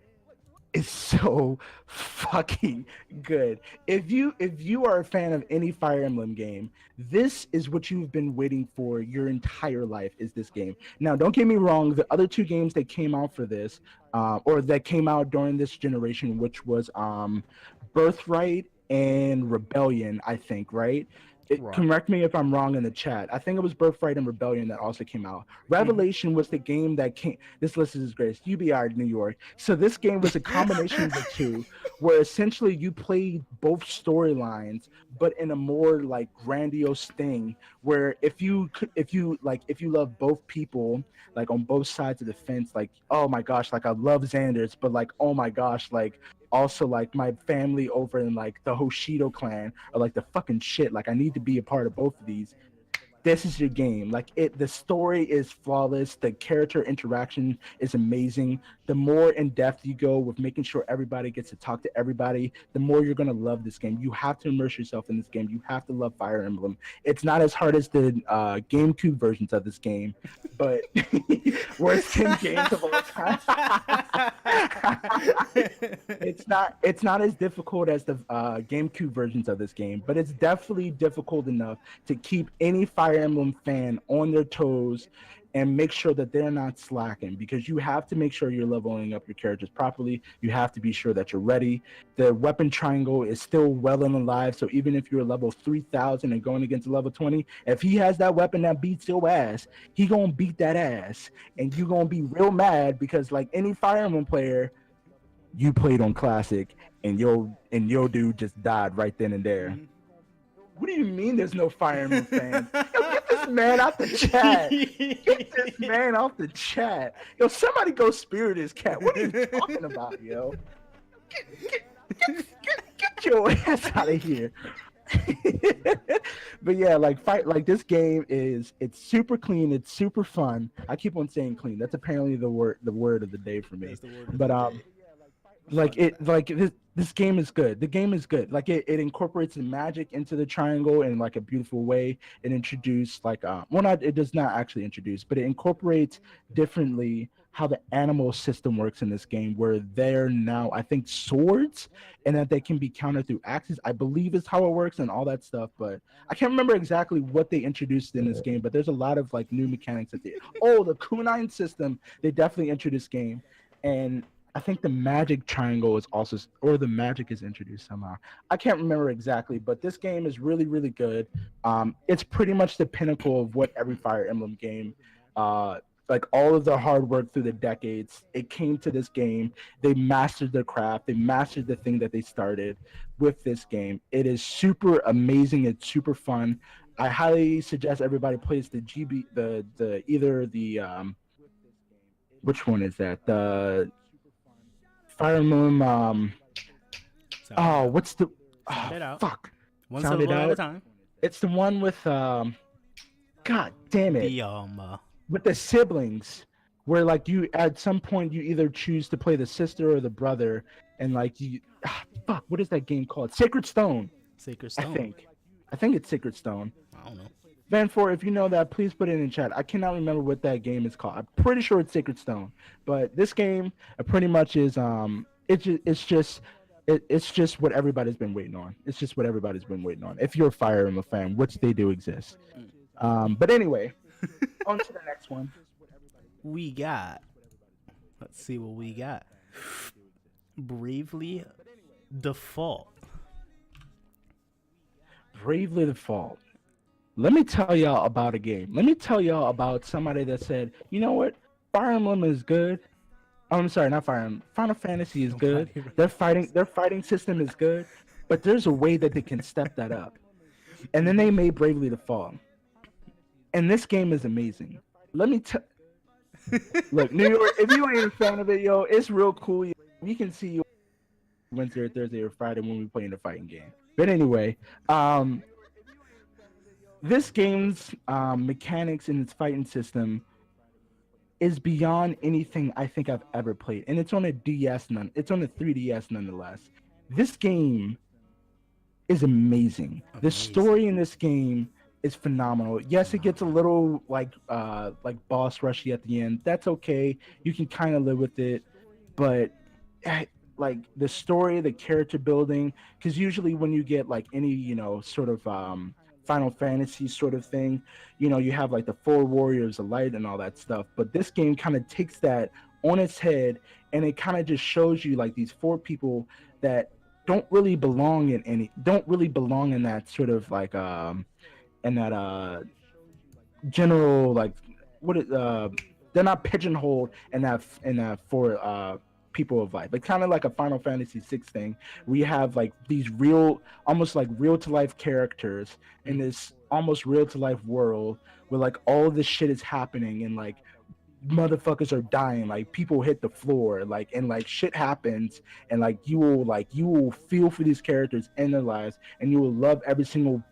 is so fucking good. If you are a fan of any Fire Emblem game, this is what you've been waiting for your entire life. Is this game? Now, don't get me wrong. The other two games that came out for this, or that came out during this generation, which was Birthright and Rebellion, I think, right? Right. Correct me if I'm wrong in the chat. I think it was Birthright and Rebellion that also came out. Mhm. Revelation was the game that came. This list is great. UBR New York. So this game was a combination of the two, where essentially you played both storylines, but in a more like grandiose thing. Where if you love both people, like on both sides of the fence, like oh my gosh, like I love Xander's, but like oh my gosh, like also like my family over in like the Hoshido clan are like the fucking shit. Like I need to be a part of both of these. This is your game. The story is flawless. The character interaction is amazing. The more in depth you go with making sure everybody gets to talk to everybody, the more you're gonna love this game. You have to immerse yourself in this game. You have to love Fire Emblem. It's not as hard as the GameCube versions of this game, but worst 10 games of all time. It's not as difficult as the GameCube versions of this game, but it's definitely difficult enough to keep any Fire Emblem fan on their toes and make sure that they're not slacking because you have to make sure you're leveling up your characters properly. You have to be sure that you're ready. The weapon triangle is still well and alive, so even if you're level 3,000 and going against level 20, if he has that weapon that beats your ass, he gonna beat that ass, and you gonna be real mad because like any Fire Emblem player, you played on classic and your dude just died right then and there. Mhm. What do you mean there's no Fire Emblem fans? Yo, get this man out the chat. Get this man off the chat. Yo, somebody go spirit his cat. What are you talking about, yo? Get your ass out of here. But yeah, like this game it's super clean, it's super fun. I keep on saying clean. That's apparently the word of the day for me. That's the word of But the day. this game is good. The game is good. Like it incorporates the magic into the triangle in like a beautiful way. It introduced it does not actually introduce, but it incorporates differently how the animal system works in this game, where they're now, I think, swords, and that they can be countered through axes, I believe is how it works and all that stuff. But I can't remember exactly what they introduced in this game, but there's a lot of like new mechanics that the kunai system, they definitely introduced game. And I think the magic triangle is also, or the magic is introduced somehow. I can't remember exactly, but this game is really, really good. It's pretty much the pinnacle of what every Fire Emblem game, like all of the hard work through the decades, it came to this game. They mastered their craft. They mastered the thing that they started with this game. It is super amazing. It's super fun. I highly suggest everybody plays the GB, the either the which one is that? The Fire Emblem. What's the? Sound it out. Fuck. One Sound it syllable at a out. time. It's the one with God damn it. The With the siblings, where like you at some point you either choose to play the sister or the brother, and like fuck, what is that game called? Sacred Stone. Sacred Stone. I think it's Sacred Stone. I don't know. Van4, if you know that, please put it in chat. I cannot remember what that game is called. I'm pretty sure it's Sacred Stone. But this game pretty much is it's just what everybody's been waiting on. It's just what everybody's been waiting on. If you're a Fire Emblem fan, which they do exist. But anyway, on to the next one. Let's see what we got. Bravely Default. Bravely Default. Let me tell y'all about a game. Let me tell y'all about somebody that said, you know what? Fire Emblem is good. Oh, I'm sorry, not Fire Emblem. Final Fantasy is good. Their fighting system is good, but there's a way that they can step that up. And then they made Bravely Default. And this game is amazing. Let me tell. Look, New York. If you ain't a fan of it, yo, it's real cool. We can see you Wednesday or Thursday or Friday when we play in the fighting game. But anyway, this game's mechanics and its fighting system is beyond anything I think I've ever played, and it's on a DS. It's on a 3DS nonetheless. This game is amazing. The story in this game is phenomenal. Yes, it gets a little like boss rushy at the end. That's okay. You can kind of live with it, but like the story, the character building, because usually when you get like any sort of Final Fantasy sort of thing, you have like the 4 Warriors of Light and all that stuff, but this game kind of takes that on its head, and it kind of just shows you like these 4 people that don't really belong in that sort of like in that general like they're not pigeonholed in that 4 people of life, but kind of like a Final Fantasy 6 thing. We have like these almost like real to life characters in this almost real to life world where like all of this shit is happening, and like motherfuckers are dying, like people hit the floor, like, and like shit happens, and like you will feel for these characters in their lives, and you will love every single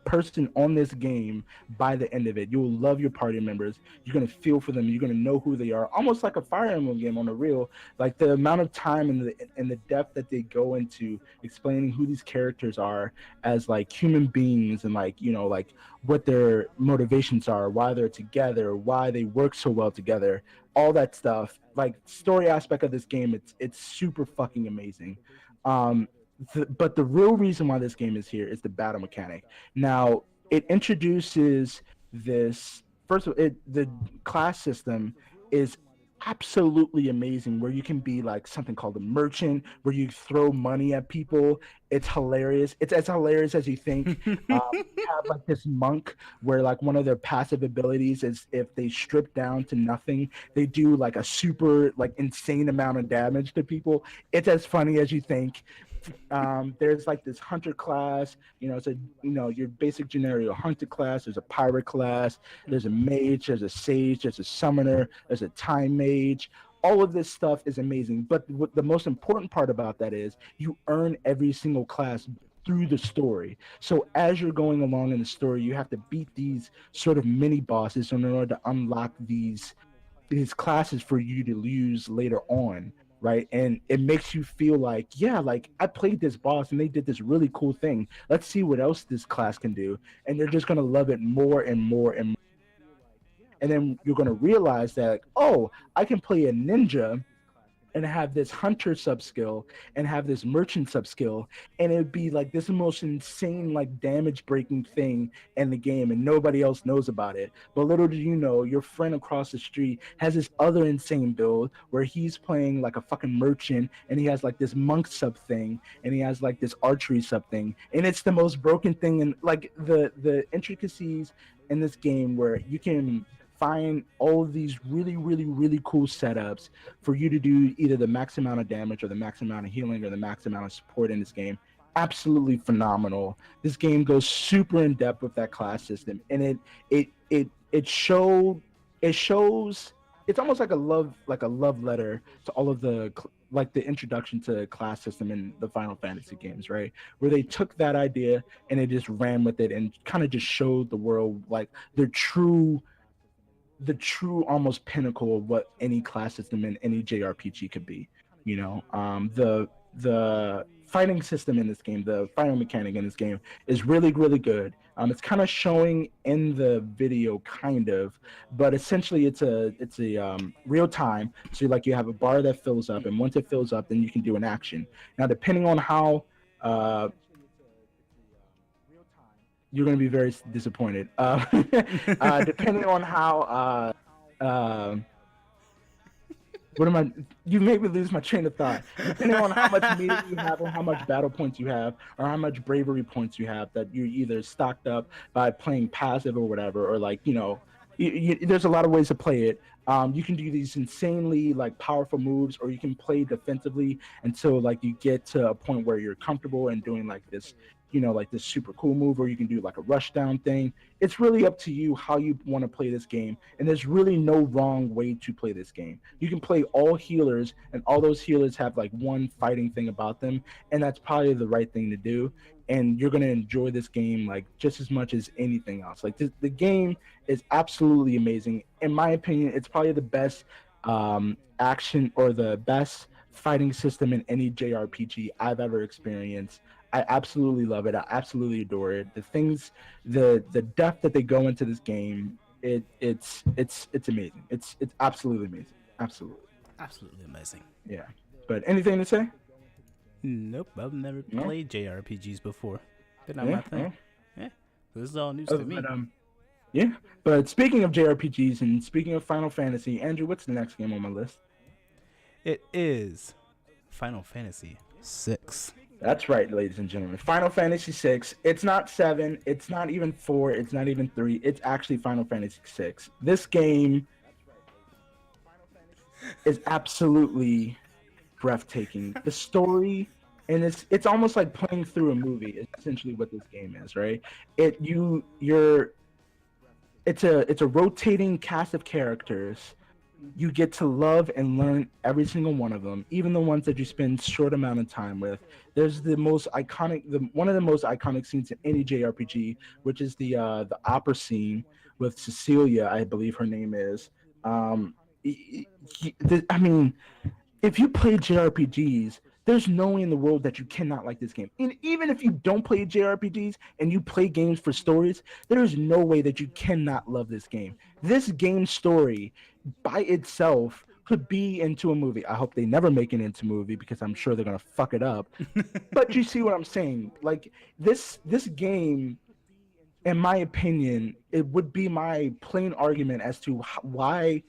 person on this game. By the end of it, you will love your party members. You're going to feel for them. You're going to know who they are, almost like a Fire Emblem game on the real. Like the amount of time and the depth that they go into explaining who these characters are as like human beings, and like like what their motivations are, why they're together, why they work so well together, all that stuff. Like story aspect of this game, it's super fucking amazing. But the real reason why this game is here is the battle mechanic. Now, it introduces this. First of all, the class system is absolutely amazing, where you can be like something called a merchant, where you throw money at people It's hilarious. It's as hilarious as you think. You have like this monk where like one of their passive abilities is if they strip down to nothing, they do like a super like insane amount of damage to people. It's as funny as you think. There's like this hunter class, it's a your basic generic hunter class. There's a pirate class, there's a mage, there's a sage, there's a summoner, there's a time mage. All of this stuff is amazing, but what the most important part about that is you earn every single class through the story. So as you're going along in the story, you have to beat these sort of mini bosses in order to unlock these classes for you to use later on, right? And it makes you feel like, yeah, like I played this boss and they did this really cool thing. Let's see what else this class can do. And you're just gonna love it more and more and more. And then you're gonna realize that, like, oh, I can play a ninja and have this hunter sub skill and have this merchant sub skill, and it'd be like this most insane like damage breaking thing in the game, and nobody else knows about it. But little do you know, your friend across the street has this other insane build where he's playing like a fucking merchant, and he has like this monk sub thing, and he has like this archery sub thing, and it's the most broken thing. And like the intricacies in this game where you can find all of these really, really, really cool setups for you to do either the max amount of damage or the max amount of healing or the max amount of support in this game. Absolutely phenomenal. This game goes super in depth with that class system, and it shows it's almost like a love letter to all of the like the introduction to class system in the Final Fantasy games, right? Where they took that idea and they just ran with it and kind of just showed the world like the true almost pinnacle of what any class system in any JRPG could be. The fighting system in this game, the fighting mechanic in this game is really, really good. It's kind of showing in the video, kind of, but essentially it's a real time. So like you have a bar that fills up, and once it fills up, then you can do an action. Now, depending on how you're going to be very disappointed. Depending on how, you made me lose my train of thought. Depending on how much meter you have, or how much battle points you have, or how much bravery points you have, that you're either stocked up by playing passive or whatever, or like, there's a lot of ways to play it. You can do these insanely like powerful moves, or you can play defensively until like you get to a point where you're comfortable and doing like this, like this super cool move, or you can do like a rush down thing. It's really up to you how you want to play this game, and there's really no wrong way to play this game. You can play all healers, and all those healers have like one fighting thing about them, and that's probably the right thing to do. And you're going to enjoy this game like just as much as anything else. Like the game is absolutely amazing. In my opinion, it's probably the best action or the best fighting system in any JRPG I've ever experienced. I absolutely love it. I absolutely adore it. The things, the depth that they go into this game, it's amazing. It's absolutely amazing. Absolutely amazing. Yeah. But anything to say? Nope, I've never played JRPGs before. They're not my thing. Yeah, this is all news to me. Yeah, but speaking of JRPGs and speaking of Final Fantasy, Andrew, what's the next game on my list? It is Final Fantasy VI. That's right, ladies and gentlemen. Final Fantasy VI. It's not 7. It's not even 4. It's not even 3. It's actually Final Fantasy VI. This game is absolutely breathtaking. The story, and it's almost like playing through a movie. Is essentially what this game is, right? It's a rotating cast of characters. You get to love and learn every single one of them, even the ones that you spend short amount of time with. There's one of the most iconic scenes in any JRPG, which is the opera scene with Cecilia, I believe her name is. I mean, if you play JRPGs, there's no way in the world that you cannot like this game. And even if you don't play JRPGs and you play games for stories, there is no way that you cannot love this game. This game story by itself could be into a movie. I hope they never make it into a movie because I'm sure they're going to fuck it up. But you see what I'm saying? Like this game, in my opinion, it would be my plain argument as to why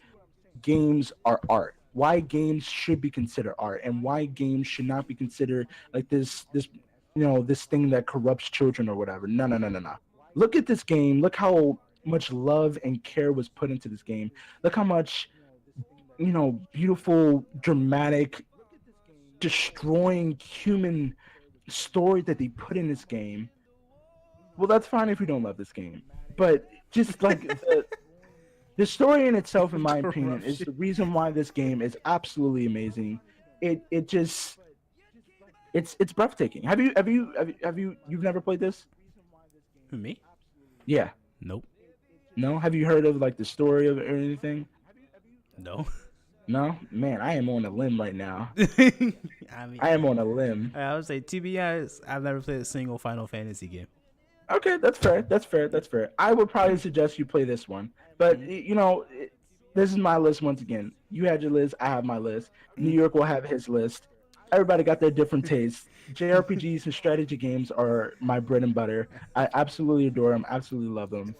games are art. Why games should be considered art, and why games should not be considered like this this thing that corrupts children or whatever. No, no, no, no, no. Look at this game. Look how much love and care was put into this game. Look how much, beautiful, dramatic, destroying human story that they put in this game. Well, that's fine if you don't love this game, but just like the story in itself, in my opinion, is the reason why this game is absolutely amazing. It just it's breathtaking. You've never played this? Who, me? Yeah. Nope. No? Have you heard of like the story of it or anything? No. No? Man, I am on a limb right now. I mean, I am on a limb. I would say, to be honest, I've never played a single Final Fantasy game. Okay, that's fair. That's fair. That's fair. I would probably suggest you play this one. But this is my list once again. You had your list. I have my list. New York will have his list. Everybody got their different tastes. JRPGs and strategy games are my bread and butter. I absolutely adore them. Absolutely love them.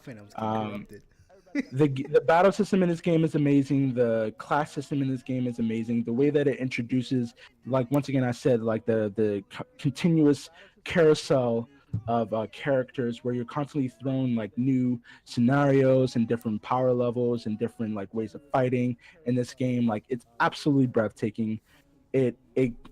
The battle system in this game is amazing. The class system in this game is amazing. The way that it introduces, like once again I said, like the continuous carousel of characters where you're constantly thrown like new scenarios and different power levels and different like ways of fighting in this game. Like it's absolutely breathtaking. It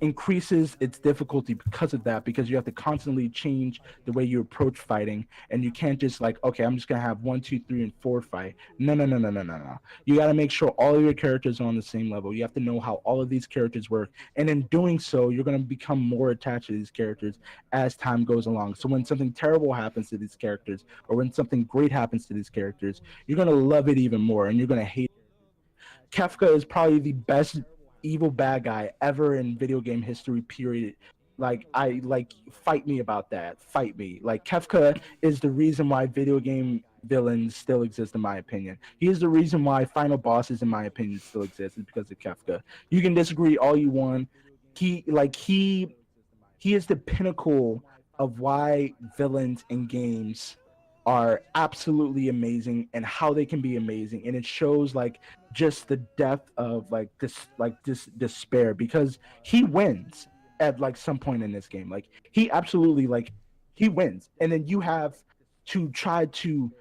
increases its difficulty because of that, because you have to constantly change the way you approach fighting, and you can't just like, okay, I'm just gonna have 1, 2, 3, and 4 fight. No, no, no, no, no, no, no. You got to make sure all of your characters are on the same level. You have to know how all of these characters work, and in doing so, you're gonna become more attached to these characters as time goes along. So when something terrible happens to these characters, or when something great happens to these characters, you're gonna love it even more, and you're gonna hate it. Kefka is probably the best evil bad guy ever in video game history, period. Fight me about that. Fight me. Like Kefka is the reason why video game villains still exist, in my opinion. He is the reason why final bosses, in my opinion, still exist, is because of Kefka. You can disagree all you want. He is the pinnacle of why villains in games are absolutely amazing and how they can be amazing, and it shows like just the depth of this despair, because he wins at like some point in this game. Like he absolutely he wins, and then you have to try to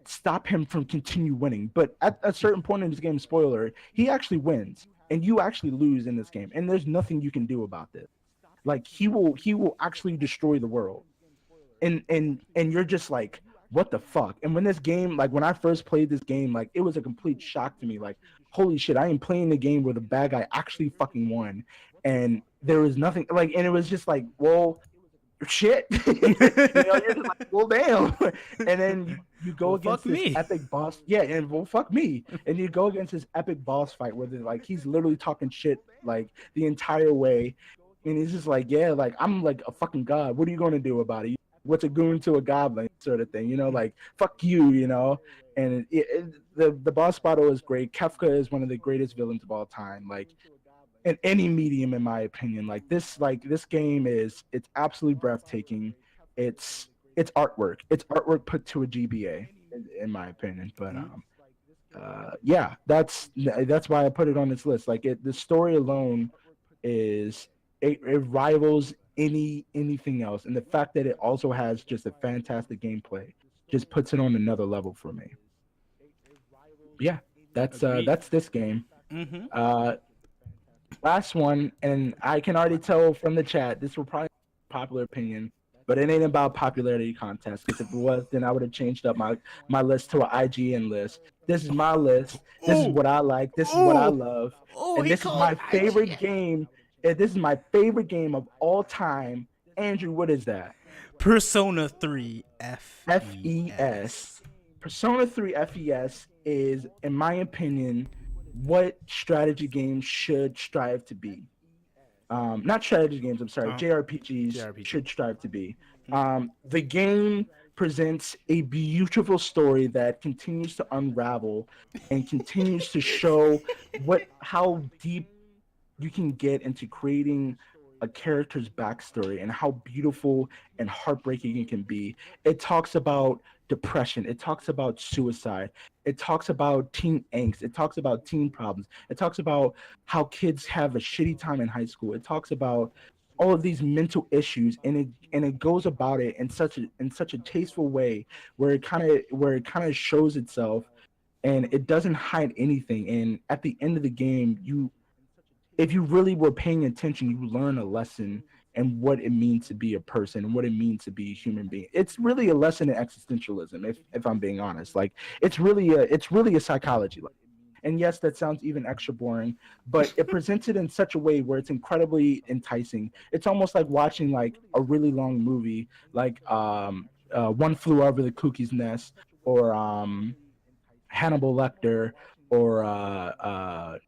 stop him from continue winning, but at a certain point in this game, spoiler, he actually wins and you actually lose in this game, and there's nothing you can do about this. Like he will actually destroy the world, and you're just like, what the fuck? And when this game, like when I first played this game, like it was a complete shock to me. Like, holy shit, I am playing the game where the bad guy actually fucking won, and there was nothing like, and it was just like, well, shit. You're just like, well, damn. And then you go against this epic boss. Yeah, and well, fuck me. And you go against this epic boss fight where like he's literally talking shit like the entire way, and he's just like, yeah, like I'm like a fucking god. What are you gonna do about it? What's a goon to a goblin, sort of thing, like fuck you, And the boss battle is great. Kefka is one of the greatest villains of all time, like in any medium, in my opinion. Like this game it's absolutely breathtaking. It's artwork. It's artwork put to a GBA, in my opinion. But yeah, that's why I put it on this list. Like the story alone is it rivals anything else, and the fact that it also has just a fantastic gameplay just puts it on another level for me. Yeah, that's this game. Last one, and I can already tell from the chat this will probably be a popular opinion, but it ain't about popularity contest, because if it was, then I would have changed up my list to an IGN list. This is my list. This is what I like. This is what I love, and this is my favorite game. This is my favorite game of all time. Andrew, what is that? Persona 3 FES. Persona 3 FES is, in my opinion, what strategy games should strive to be. Not strategy games, I'm sorry, JRPGs should strive to be. The game presents a beautiful story that continues to unravel and continues to show how deep you can get into creating a character's backstory and how beautiful and heartbreaking it can be. It talks about depression. It talks about suicide. It talks about teen angst. It talks about teen problems. It talks about how kids have a shitty time in high school. It talks about all of these mental issues, and it goes about it in such a tasteful way where it kind of shows itself, and it doesn't hide anything. And at the end of the game, you if you really were paying attention, you learn a lesson and what it means to be a person and what it means to be a human being. It's really a lesson in existentialism, if I'm being honest. Like it's really a psychology lesson. And yes, that sounds even extra boring, but it presents it in such a way where it's incredibly enticing. It's almost like watching like a really long movie, like One Flew Over the Cuckoo's Nest, or Hannibal Lecter, or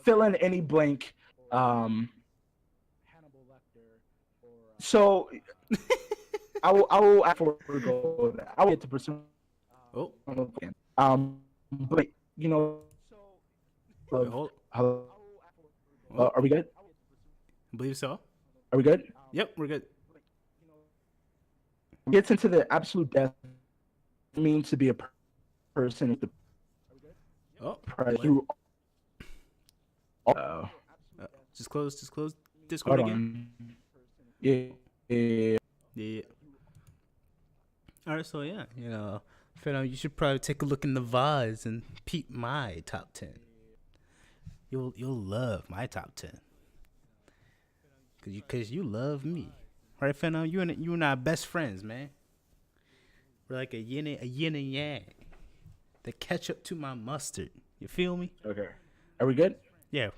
fill in any blank. Um, so I will ask for gold. I will get to pursue. Oh, But you know, wait, hold. hello, Oh, are we good? I believe so. Are we good? Yep, we're good. Gets into the absolute death it means to be a person with the Oh, through. just close Hold Discord again. on. Yeah, yeah. Yeah. All right, so yeah, you should probably take a look in the vase and peep my top 10. You'll love my top 10. Cause you love me, right, Fenno? You and I best friends, man. We're like a yin and yang, the ketchup to my mustard. You feel me? Okay. Are we good? Yeah.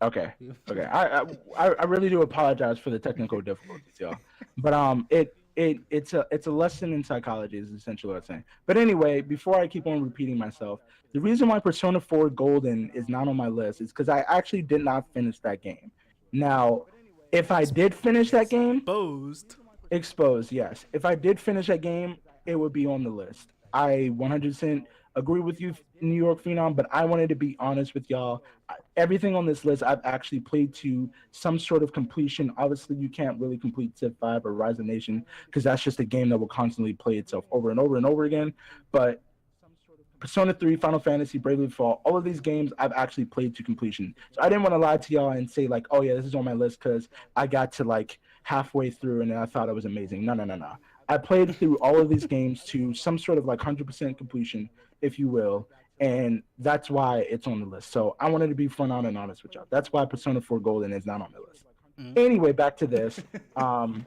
Okay. Okay. I really do apologize for the technical difficulties, y'all. But it's a lesson in psychology is essentially what I'm saying. But anyway, before I keep on repeating myself, the reason why Persona 4 Golden is not on my list is because I actually did not finish that game. Now, if I did finish that game, exposed, yes. If I did finish that game, it would be on the list. I 100% agree with you, New York Phenom, but I wanted to be honest with y'all. Everything on this list I've actually played to some sort of completion. Obviously, you can't really complete Civ 5 or Rise of Nation because that's just a game that will constantly play itself over and over and over again. But Persona 3, Final Fantasy, Bravely Default, all of these games I've actually played to completion. So I didn't want to lie to y'all and say like, oh yeah, this is on my list because I got to like halfway through and I thought it was amazing. No. I played through all of these games to some sort of like 100% completion, if you will, and that's why it's on the list. So I wanted to be front on and honest with y'all. That's why Persona 4 Golden is not on the list. Mm-hmm. Anyway, back to this. And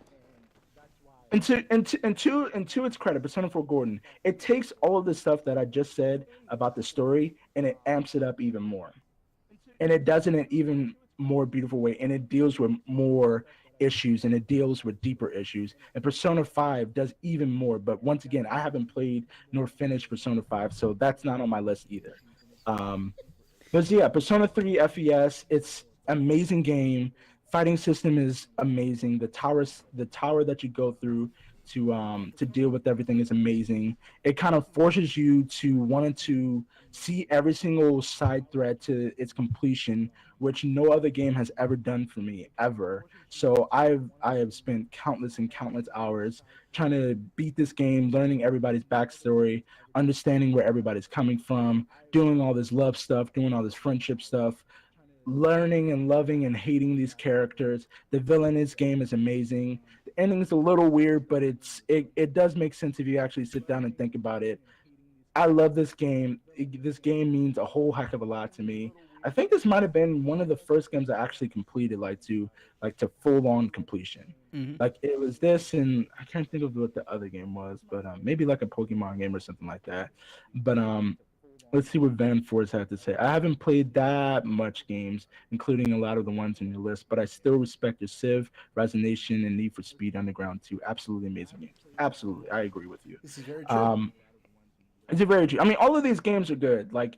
to its credit, Persona 4 Golden, it takes all of the stuff that I just said about the story and it amps it up even more. And it does it in an even more beautiful way. And it deals with more issues and it deals with deeper issues. And Persona 5 does even more. But once again, I haven't played nor finished Persona 5, so that's not on my list either. But yeah, Persona 3 FES, it's amazing game. Fighting system is amazing. The tower that you go through to deal with everything is amazing. It kind of forces you to want to see every single side thread to its completion, which no other game has ever done for me ever. So I have spent countless and countless hours trying to beat this game, learning everybody's backstory, understanding where everybody's coming from, doing all this love stuff, doing all this friendship stuff, learning and loving and hating these characters. The villain in this game is amazing. The ending is a little weird, but it does make sense if you actually sit down and think about it. I love this game. This game means a whole heck of a lot to me. I think this might have been one of the first games I actually completed to full on completion. Mm-hmm. Like it was this, and I can't think of what the other game was, but maybe like a Pokemon game or something like that. But let's see what Van Force had to say. I haven't played that much games, including a lot of the ones in your list, but I still respect your Civ, Rise of Nation, and Need for Speed Underground 2. Absolutely amazing games. Absolutely, I agree with you. This is very true. It's very true. I mean, all of these games are good. Like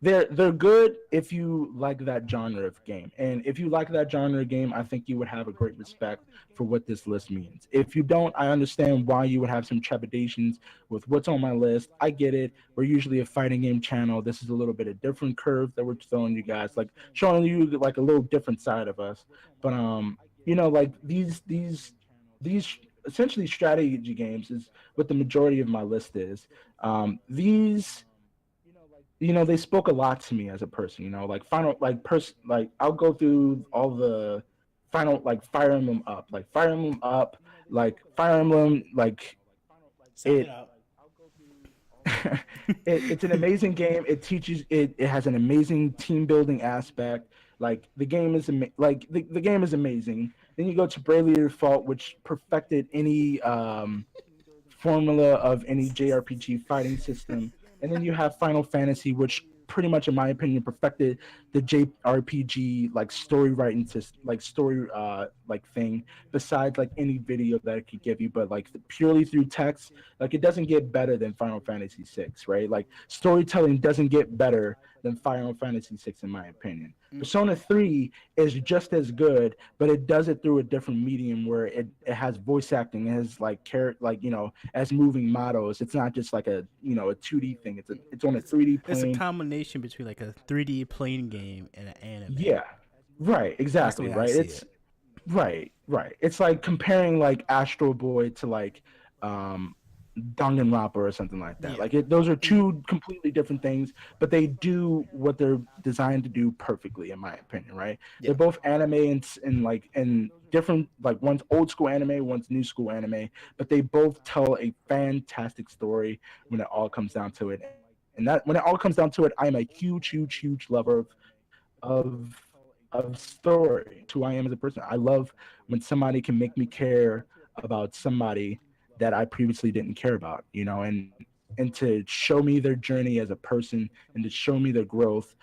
they're good if you like that genre of game, and if you like that genre of game, I think you would have a great respect for what this list means. If you don't, I understand why you would have some trepidations with what's on my list. I get it. We're usually a fighting game channel. This is a little bit of different curve that we're throwing you guys, like showing you like a little different side of us. But like these essentially strategy games is what the majority of my list is. These they spoke a lot to me as a person. Like I'll go through all the final, like Fire Emblem Up, like Fire Emblem, like Sound it it. out. It's an amazing game. It has an amazing team building aspect. Like the game is amazing. Then you go to Bravely Default, which perfected any formula of any JRPG fighting system. And then you have Final Fantasy, which pretty much, in my opinion, perfected the JRPG like story writing system, like story like thing. Besides like any video that it could give you, but like purely through text, like it doesn't get better than Final Fantasy VI, right? Like storytelling doesn't get better than Final Fantasy VI, in my opinion. Persona 3 is just as good, but it does it through a different medium where it has voice acting, it has like as moving models. It's not just like a 2D thing. It's on a 3D It's a plane. combination between like a 3D playing game and an anime. Yeah. Right, That's the exactly, way I right. see it. It's right, right. It's like comparing like Astro Boy to like um Danganronpa or something like that. Yeah. Like those are two completely different things, but they do what they're designed to do perfectly, in my opinion. Right? Yeah. They're both anime and like and different. Like one's old school anime, one's new school anime, but they both tell a fantastic story when it all comes down to it. And that when it all comes down to it, I'm a huge, huge, huge lover of of story. It's who I am as a person. I love when somebody can make me care about somebody that I previously didn't care about, and to show me their journey as a person and to show me their growth.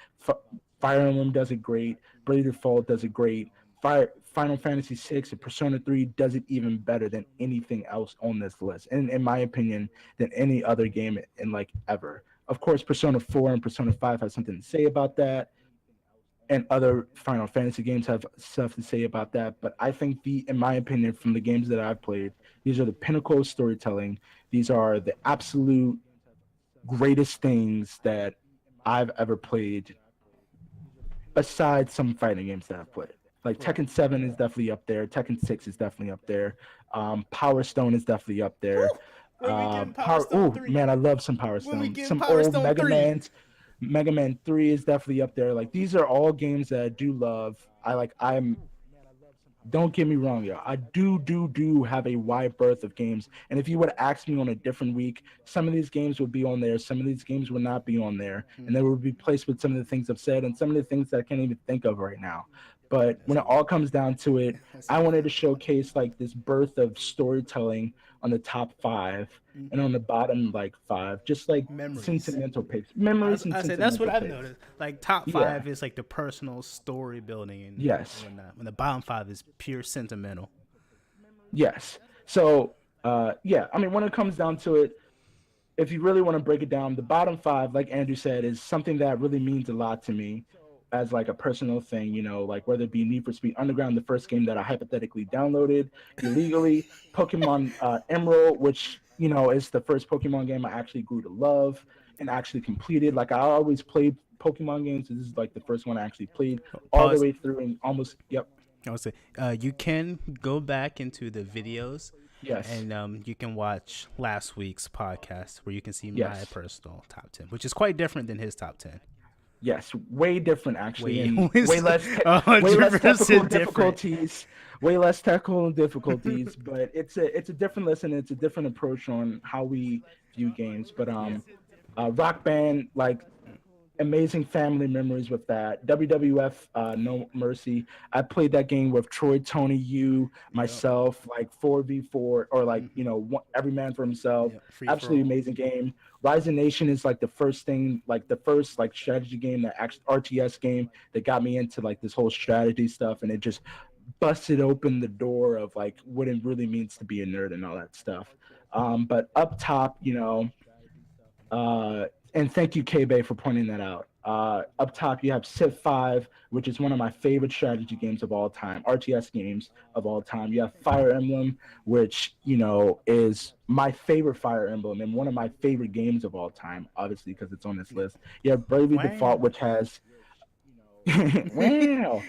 Fire Emblem does it great. Bravely Default does it great. Final Fantasy VI and Persona 3 does it even better than anything else on this list, and in my opinion, than any other game in like ever. Of course, Persona 4 and Persona 5 have something to say about that, and other Final Fantasy games have stuff to say about that. But I think in my opinion, from the games that I've played, these are the pinnacle of storytelling. These are the absolute greatest things that I've ever played, besides some fighting games that I've played. Like Right. Tekken 7 is definitely up there. Tekken 6 is definitely up there. Power Stone is definitely up there. Woo! When we getting Power Stone Oh 3? man, I love some Power When we Stone. getting Some Power old Stone Mega 3? Man's. Mega Man 3 is definitely up there. Like these are all games that I do love. I'm don't get me wrong, yo. I do have a wide berth of games. And if you would ask me on a different week, some of these games would be on there, some of these games would not be on there. And they would be placed with some of the things I've said and some of the things that I can't even think of right now. But when it all comes down to it, I wanted to showcase like this birth of storytelling on the top five and on the bottom like five, just like Memories. sentimental picks, memories and I say that's what sentimental I've picks. noticed. Like top Yeah. five is like the personal story building and Yes. whatnot. When the bottom five is pure sentimental. Yes. So, yeah, I mean, when it comes down to it, if you really want to break it down, the bottom five, like Andrew said, is something that really means a lot to me as like a personal thing, like whether it be Need for Speed Underground, the first game that I hypothetically downloaded illegally, Pokemon Emerald, which, is the first Pokemon game I actually grew to love and actually completed. Like I always played Pokemon games. This is like the first one I actually played all the Pause. way through and almost, yep, I would say you can go back into the videos yes, and you can watch last week's podcast where you can see my yes. personal top 10, which is quite different than his top 10. Yes, way different actually, Way, and a way less 100% technical different. difficulties. Way less technical difficulties, but it's a different lesson. It's a different approach on how we view games. But Yeah. Rock Band, like amazing family memories with that. WWF, No Mercy. I played that game with Troy, Tony, you, Yep. myself, like 4v4, or like every man for himself. Yep. Free for Absolutely all. amazing game. Rising Nation is like the first thing, like the first like strategy game, that actually RTS game that got me into like this whole strategy stuff, and it just busted open the door of like what it really means to be a nerd and all that stuff. But up top, and thank you, K-Bay, for pointing that out. Up top, you have Civ 5, which is one of my favorite strategy games of all time, RTS games of all time. You have Fire Emblem, which, is my favorite Fire Emblem and one of my favorite games of all time, obviously, because it's on this list. You have Bravely Default, Wow. which has. Wow.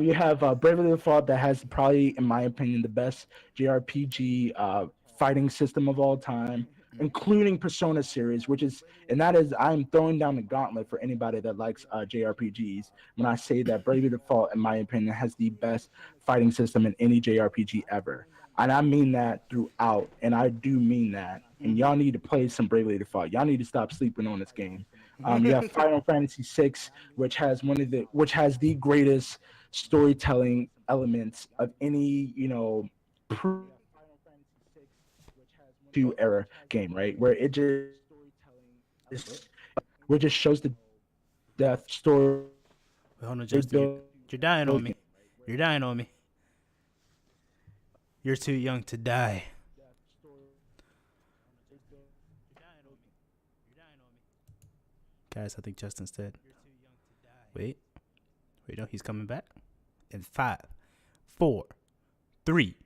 You have Bravely Default that has probably, in my opinion, the best JRPG fighting system of all time. including Persona series, which is, and that is, I'm throwing down the gauntlet for anybody that likes JRPGs. When I say that Bravely Default, in my opinion, has the best fighting system in any JRPG ever, and I mean that throughout, and I do mean that. And y'all need to play some Bravely Default. Y'all need to stop sleeping on this game. You have Final Fantasy VI, which has the greatest storytelling elements of any two era game, right? Where it just shows the death story. Hold on, Justin. You're dying on me. You're dying on me. You're too young to die. Guys, I think Justin's dead. Wait, no, he's coming back. In 5, 4, 3,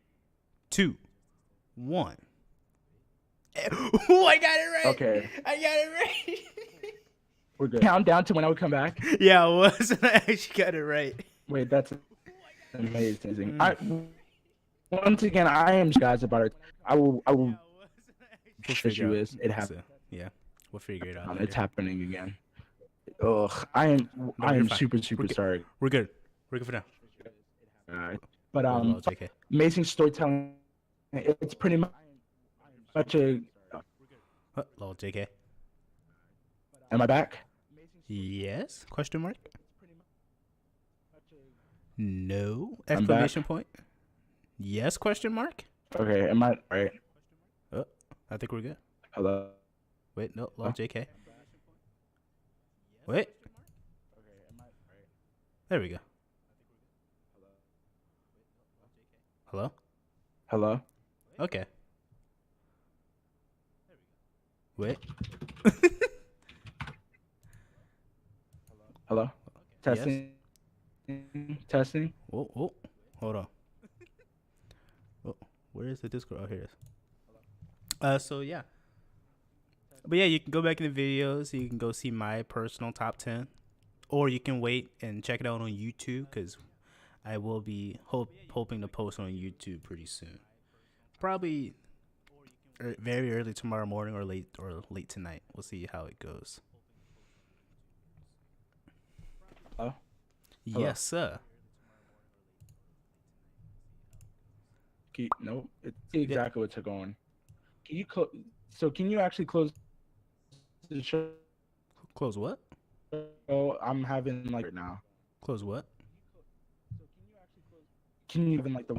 2, 1. Oh, I got it right. Okay. I got it right. We're good. Count down to when I would come back. Yeah, I was. I actually got it right. Wait, that's amazing. Once again, I am guys about it. I will issue is it happened. Yeah, we'll figure it out. It's happening again. Ugh, I am super sorry. We're good for now. But amazing storytelling. It's pretty much a. Lol, JK. Am I back? Yes? Question mark? No? Exclamation point? Yes? Question mark? Okay, am I right? Oh, I think we're good. Hello. Wait, no, lol, JK. Wait. There we go. Hello? Hello? Okay. Wait. Hello? Testing? Yes. Testing? Oh, hold on. Oh, where is the Discord? Oh, here it is. So, yeah. But yeah, you can go back in the videos. You can go see my personal top 10. Or you can wait and check it out on YouTube, because I will be hoping to post on YouTube pretty soon. Probably very early tomorrow morning or late tonight. We'll see how it goes. Hello? Yes, sir. Nope. It's exactly what took on. Can you can you actually close the show? Close what? Oh, I'm having like right now. Close what? Can you even like the?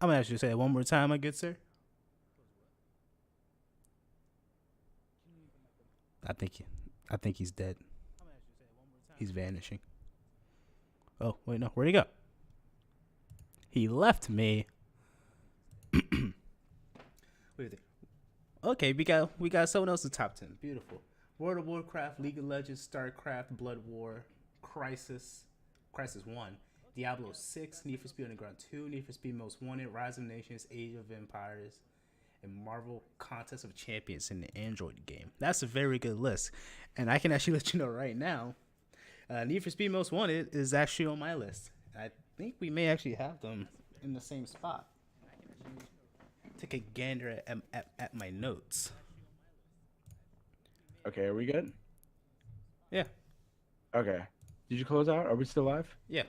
I'm gonna ask you to say it one more time, my good sir. I think he's dead. He's vanishing. Oh wait, no, where'd he go? He left me. Okay, we got someone else's top 10. Beautiful. World of Warcraft, League of Legends, StarCraft, Blood War, Crisis 1, Diablo 6, Need for Speed Underground 2, Need for Speed Most Wanted, Rise of Nations, Age of Empires, and Marvel Contest of Champions in the Android game. That's a very good list. And I can actually let you know right now, Need for Speed Most Wanted is actually on my list. I think we may actually have them in the same spot. Take a gander at my notes. Okay, are we good? Yeah. Okay. Did you close out? Are we still live? Yeah,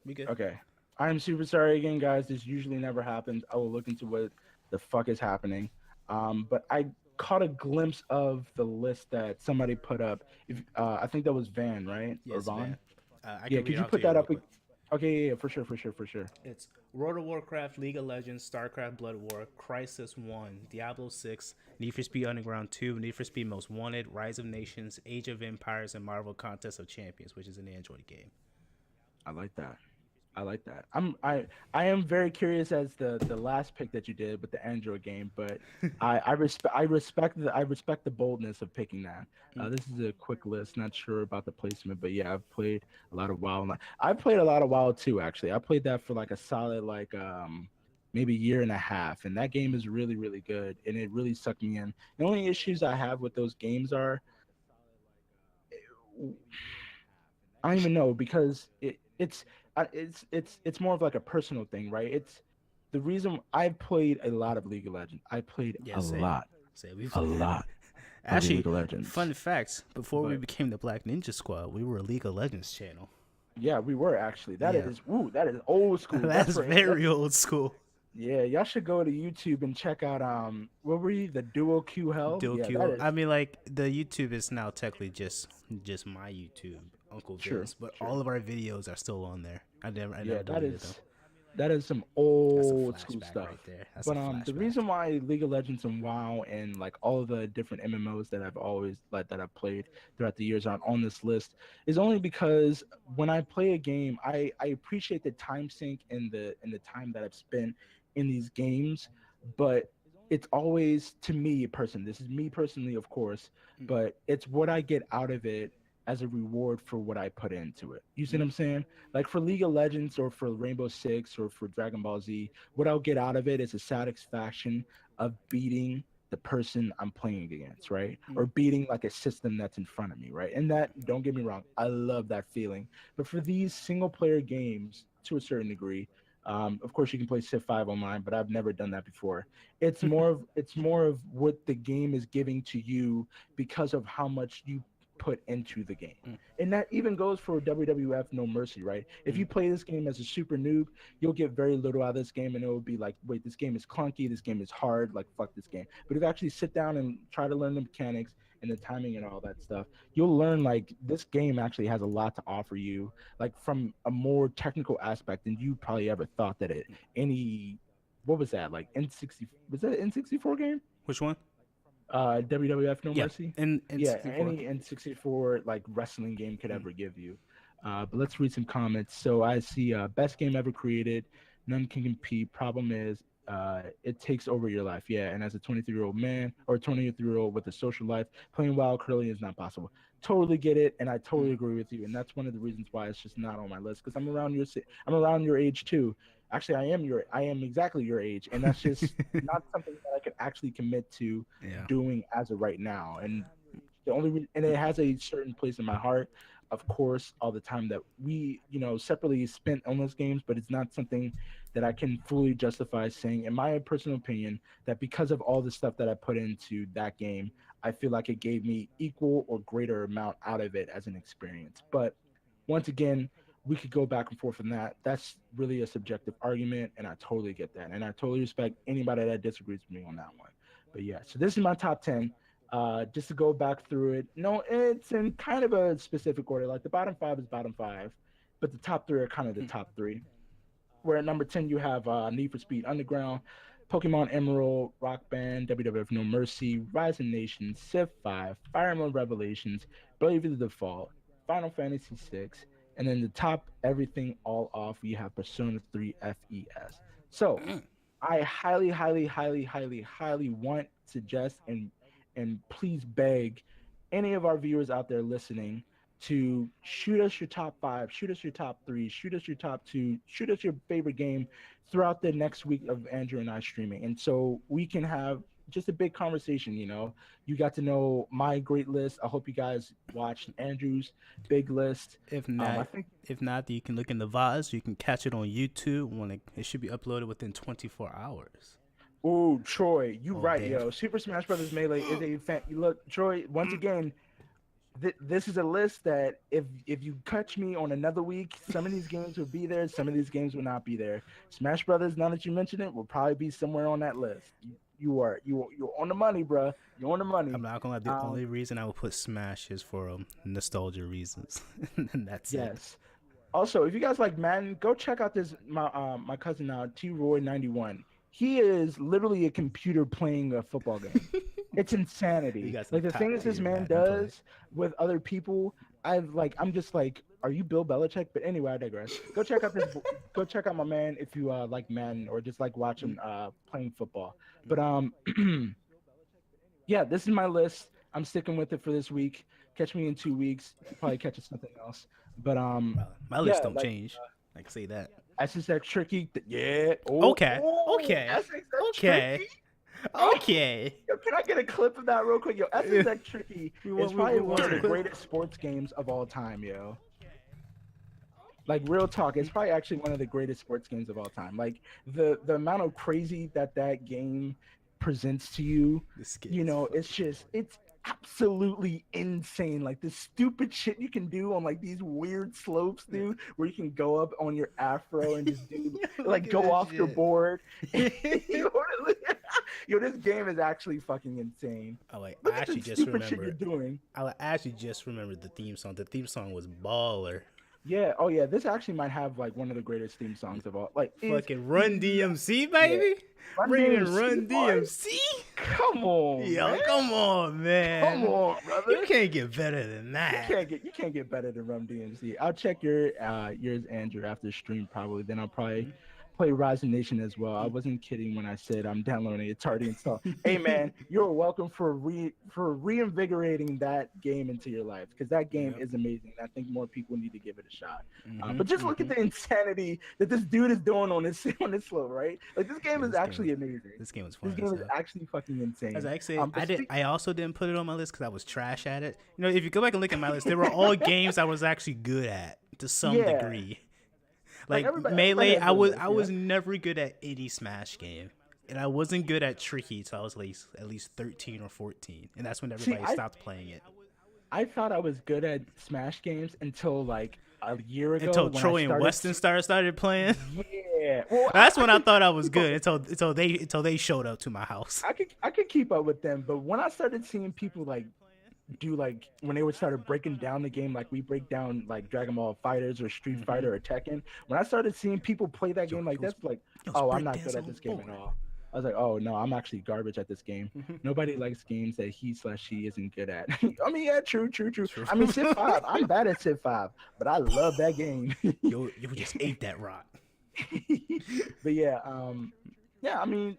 we good. Okay. I'm super sorry again, guys. This usually never happens. I will look into what the fuck is happening. But I caught a glimpse of the list that somebody put up. I think that was Van, right? Yes, or Vaughn? Van. Yeah, could you put that up? Okay, yeah, for sure. It's World of Warcraft, League of Legends, StarCraft, Blood War, Crisis 1, Diablo 6, Need for Speed Underground 2, Need for Speed Most Wanted, Rise of Nations, Age of Empires, and Marvel Contest of Champions, which is an Android game. I like that. I am very curious as the last pick that you did with the Android game, but I respect the boldness of picking that. This is a quick list. Not sure about the placement, but yeah, I've played a lot of WoW. I've played a lot of WoW too. Actually, I played that for like a solid maybe a year and a half, and that game is really good, and it really sucked me in. The only issues I have with those games are I don't even know, because it's more of like a personal thing, right? the reason I played a lot of League of Legends. I played Yeah, a same. lot, Say we've a lot of actually League of Legends. fun facts. Before we But became the Black Ninja Squad, we were a League of Legends channel. yeah, we were actually. Yeah, That is old school. that's very That's old school. yeah. Y'all should go to YouTube and check out what were you the Duo Q Hell? Dual Yeah, that Q. is I mean, like the YouTube is now technically just my YouTube, Uncle true, Vince, but true. all of our videos are still on there. I never Yeah, deleted them. that is some That's a old school flashback stuff. right there. That's a But the flashback. reason why League of Legends and WoW and like all of the different MMOs that I've always like that I've played throughout the years are on this list is only because when I play a game, I appreciate the time sink and the time that I've spent in these games, but it's always to me person. This is me personally, of course, Mm, but it's what I get out of it as a reward for what I put into it. You see what mm, I'm saying? Like for League of Legends or for Rainbow Six or for Dragon Ball Z, what I'll get out of it is a satisfaction of beating the person I'm playing against, right? mm, Or beating like a system that's in front of me, right? And that, don't get me wrong, I love that feeling. But for these single player games, to a certain degree, of course you can play Civ 5 online, but I've never done that before. It's more of what the game is giving to you because of how much you put into the game. mm, And that even goes for WWF No Mercy, right? If mm, you play this game as a super noob, you'll get very little out of this game and it will be like, wait, this game is clunky, this game is hard, like fuck this game. But if you actually sit down and try to learn the mechanics and the timing and all that stuff, you'll learn like this game actually has a lot to offer you, like from a more technical aspect than you probably ever thought that it mm. any what was that like N60 was that an N64 game? Which one? WWF No Yeah, Mercy. in Yeah, 64. any N64 like wrestling game could Mm, ever give you. But let's read some comments. So I see best game ever created. None can compete. Problem is, it takes over your life. Yeah, and as a 23-year-old man or 23-year-old with a social life, playing WoW currently is not possible. Totally get it, and I mm. totally agree with you. And that's one of the reasons why it's just not on my list because I'm around your age too. Actually, I am exactly your age, and that's just not something that I could actually commit to Yeah. doing as of right now. And and it has a certain place in my heart, of course, all the time that we, separately spent on those games, but it's not something that I can fully justify saying, in my personal opinion, that because of all the stuff that I put into that game, I feel like it gave me equal or greater amount out of it as an experience. But once again, we could go back and forth on that. That's really a subjective argument, and I totally get that. And I totally respect anybody that disagrees with me on that one. But yeah, so this is my top 10. Just to go back through it, no, it's in kind of a specific order. Like the bottom five is bottom five, but the top three are kind of the top three. Where at number 10 you have Need for Speed Underground, Pokemon Emerald, Rock Band, WWF No Mercy, Rising Nation, Civ 5, Fire Emblem Revelations, Bravely Default, Final Fantasy 6, and then the top everything all off you have Persona 3 FES. So Mm. I highly, highly, highly, highly, highly want, suggest, and please beg any of our viewers out there listening to shoot us your top five, shoot us your top three, shoot us your top two, shoot us your favorite game throughout the next week of Andrew and I streaming. And so we can have just a big conversation, You got to know my great list. I hope you guys watched Andrew's big list. If I not, think if not, you can look in the VODs. You can catch it on YouTube when it should be uploaded within 24 hours. oh, Troy, you Oh right, damn! yo. Super Smash Brothers Melee is a fan. Look, Troy, once again, this is a list that if you catch me on another week, some of these games will be there, some of these games will not be there. Smash Brothers, now that you mention it, will probably be somewhere on that list. You're on the money, bro. You're on the I'm money. not gonna lie. The Um, only reason I would put Smash is for nostalgia reasons, and that's it. yes. Also, if you guys like Madden, go check out this my cousin now, T Roy 91. He is literally a computer playing a football game. It's You insanity. got some Like the top things this tier man Madden play. does with other people, I'm just like, are you Bill Belichick? But anyway, I digress. Go check out my man if you like Madden or just like watching playing football. But yeah, this is my list. I'm sticking with it for this week. Catch me in 2 weeks. Probably catch us something else. But My list yeah, don't like change. I can say that. SSX tricky. Yeah. Oh, Okay. oh, Okay. SSX Okay. tricky. Oh, Okay. yo, can I get a clip of that real quick? Yo, SSX tricky We is want. We probably one want of the the clip. greatest sports games of all time, yo. Like real talk, it's probably actually one of the greatest sports games of all time. Like the amount of crazy that that game presents to you, This kid you is know, fucking it's absolutely insane. Like the stupid shit you can do on like these weird slopes, dude, where you can go up on your afro and just do Yo, look like at go this off your board. shit. Yo, yo, this game is actually fucking insane. I like. Look I at the actually just stupid shit you're remember. doing. I actually just remembered the theme song. The theme song was baller. Yeah. Oh yeah. This actually might have like one of the greatest theme songs of all. Like is Fucking Run DMC, yeah. baby. Run Raining DMC, Run boy. DMC. Come on, Yo, man. come on, Come man. on, brother. You can't get better than that. You can't get better than Rum DMC. I'll check yours, Andrew, after the stream probably. Then I'll probably play Rising Nation as well. I wasn't kidding when I said I'm downloading it. It's already installed. Hey man, you're welcome for reinvigorating that game into your life because that game Yep. is amazing. I think more people need to give it a shot. Mhm, But just look at the insanity that this dude is doing on this slope, right? Like this game Yeah, is actually amazing. This game was This fun. game As is hell. actually fucking insane. As I say, But I did. I also didn't put it on my list because I was trash at it. You know, if you go back and look at my list, they were all games I was actually good at to some Yeah. degree. Like everybody Melee, has I their was list, I yeah. was never good at any Smash game, and I wasn't good at Tricky till I was at least 13 or 14, and that's when everybody I- stopped playing it. I thought I was good at Smash games until like a year ago. Until when I Troy and started- Weston started playing. Yeah, well, That's when I could thought I was keep up- good. Until they showed up to my house. I could keep up with them, but when I started seeing people like do like when they would started breaking down the game, like we break down like Dragon Ball Fighters or Street Fighter or Tekken. When I started seeing people play that game like that's like, oh, I'm not good at this game at all. I was like, oh no, I'm actually garbage at this game. Nobody likes games that he/she isn't good at. I mean, yeah, true. I mean, Civ 5, I'm bad at Civ 5, but I love that game. You just ate that rock. But yeah, I mean,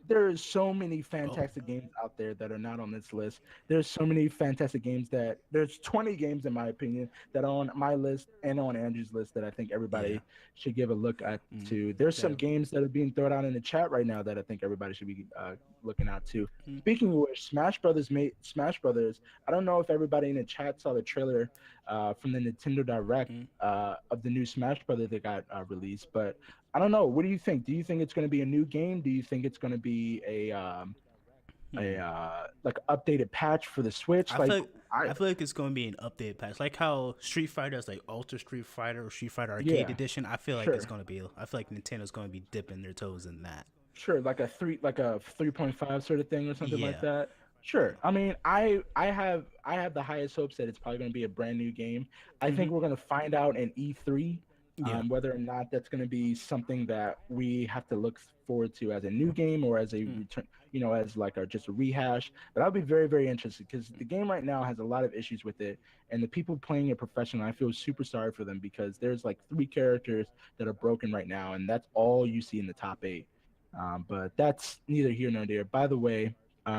there's so many fantastic games out there that are not on this list. There's so many fantastic games that there's 20 games in my opinion that are on my list and on Andrew's list that I think everybody should give a look at too. There's some games that are being thrown out in the chat right now that I think everybody should be looking out too. Speaking of which, Smash Brothers. I don't know if everybody in the chat saw the trailer from the Nintendo Direct of the new Smash Brothers that got released, but I don't know. What do you think? Do you think it's going to be a new game? Do you think it's going to be a like updated patch for the Switch? I feel like it's going to be an updated patch, like how Street Fighter is like Ultra Street Fighter or Street Fighter Arcade Edition. I feel like it's going to be. I feel like Nintendo's going to be dipping their toes in that. Sure, like a 3.5 sort of thing or something like that. Sure. I mean, I have the highest hopes that it's probably going to be a brand new game. I think we're going to find out in E3. Whether or not that's going to be something that we have to look forward to as a new game or as a return, as like just a rehash. But I'll be very, very interested because the game right now has a lot of issues with it, and the people playing it professionally, I feel super sorry for them because there's like 3 characters that are broken right now, and that's all you see in the top 8. But that's neither here nor there. By the way,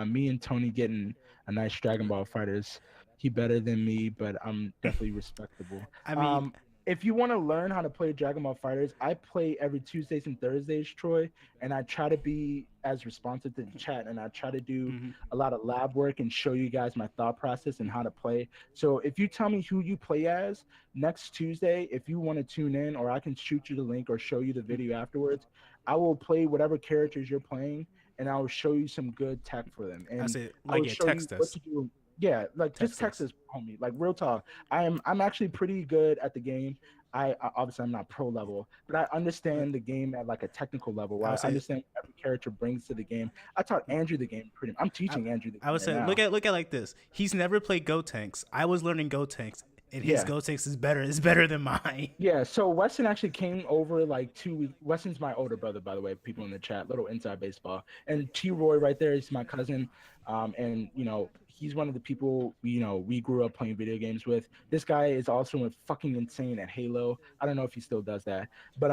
me and Tony getting a nice Dragon Ball Fighters. He better than me, but I'm definitely respectable. I mean. If you want to learn how to play Dragon Ball Fighters, I play every Tuesdays and Thursdays, Troy, and I try to be as responsive to the chat, and I try to do a lot of lab work and show you guys my thought process and how to play. So if you tell me who you play as next Tuesday, if you want to tune in, or I can shoot you the link or show you the video afterwards, I will play whatever characters you're playing, and I will show you some good tech for them. And I will show text you us. what to do. Yeah, like just text us, homie. Like real talk. I'm actually pretty good at the game. I obviously I'm not pro level, but I understand the game at like a technical level. I understand what every character brings to the game. I taught Andrew the game pretty. I'm teaching Andrew the game. I would say look at it like this. He's never played Gotenks. I was learning Gotenks, and his Gotenks is better than mine. Yeah. So Weston actually came over like 2 weeks. Weston's my older brother, by the way. People in the chat, little inside baseball. And T Roy right there is my cousin. And he's one of the people we grew up playing video games with. This guy is also fucking insane at Halo. I don't know if he still does that, but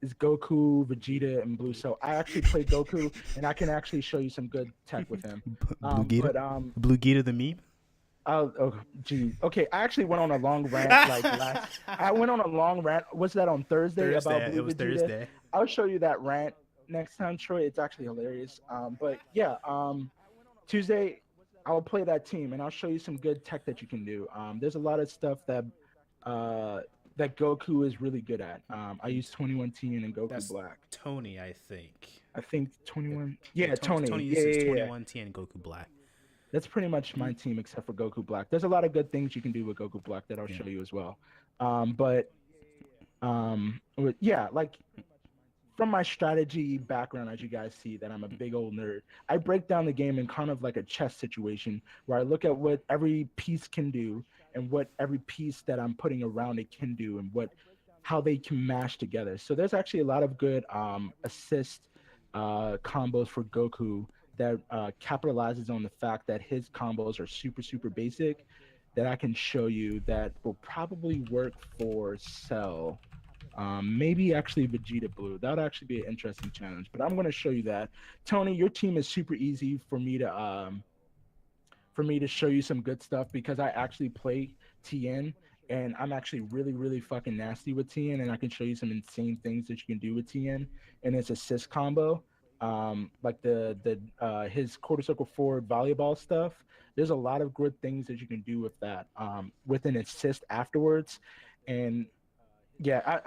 it's Goku, Vegeta, and Blue Cell. I actually played Goku, and I can actually show you some good tech with him. Blue Gita the meme. Oh, gee. Okay, I actually went on a long rant I went on a long rant. What's that on Thursday about Blue It was Vegeta? Thursday. I'll show you that rant next time, Troy. It's actually hilarious. But yeah, Tuesday I'll play that team and I'll show you some good tech that you can do. There's a lot of stuff that that Goku is really good at. I use 21 Tien and Goku That's Black. Tony, I think. I think Yeah, 21. yeah. Yeah, Tony Tony. Yeah, uses yeah, yeah. 21 T and Goku Black. That's pretty much Mm, my team except for Goku Black. There's a lot of good things you can do with Goku Black that I'll yeah. show you as well. But yeah, like from my strategy background, as you guys see, that I'm a big old nerd. I break down the game in kind of like a chess situation where I look at what every piece can do and what every piece that I'm putting around it can do and what how they can mash together. So there's actually a lot of good assist combos for Goku that capitalizes on the fact that his combos are super basic that I can show you that will probably work for Cell, maybe actually Vegeta Blue. That would actually be an interesting challenge. But I'm going to show you that. Tony, your team is super easy for me to show you some good stuff because I actually play TN and I'm actually really fucking nasty with TN and I can show you some insane things that you can do with TN and its assist combo. Like the his quarter circle forward volleyball stuff. There's a lot of good things that you can do with that with an assist afterwards. And yeah,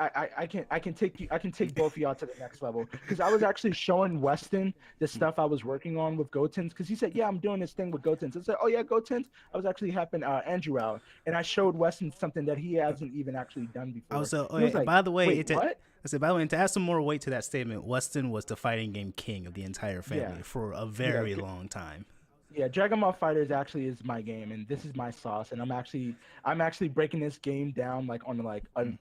I can take both of y'all to the next level because I was actually showing Weston the stuff I was working on with Gotenks because he said, "Yeah, I'm doing this thing with Gotenks." I said, "Oh yeah, Gotenks." I was actually helping Andrew out, and I showed Weston something that he hasn't even actually done I before. was He was like, by the way, "Wait, what?" I said by the way, to add some more weight to that statement, Weston was the fighting game king of the entire Yeah, family for a yeah, very long time. yeah. Dragon Ball Fighters actually is my game, and this is my sauce. And I'm actually breaking this game down on like on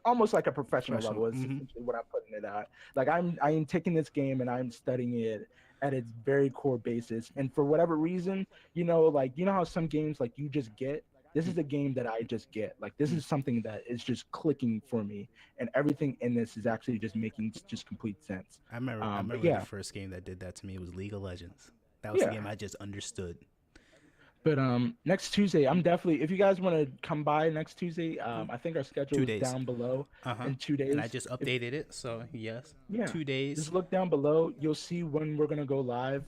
almost like a professional Professional. level. Is essentially what I'm putting it at. Like I am taking this game and I'm studying it at its very core basis. And for whatever reason, like you know how some games like you just get. This is a game that I just get. Like this is something that is just clicking for me, and everything in this is actually just making just complete sense. I But remember the yeah, first game that did that to me was League of Legends. That was the yeah. game I just understood. But next Tuesday, I'm definitely if you guys want to come by next Tuesday, I think our schedule Two is days. down below Uh huh. in two And I days. just If updated it, so yes, Yeah, 2 days. just look down below. You'll see when we're gonna go live.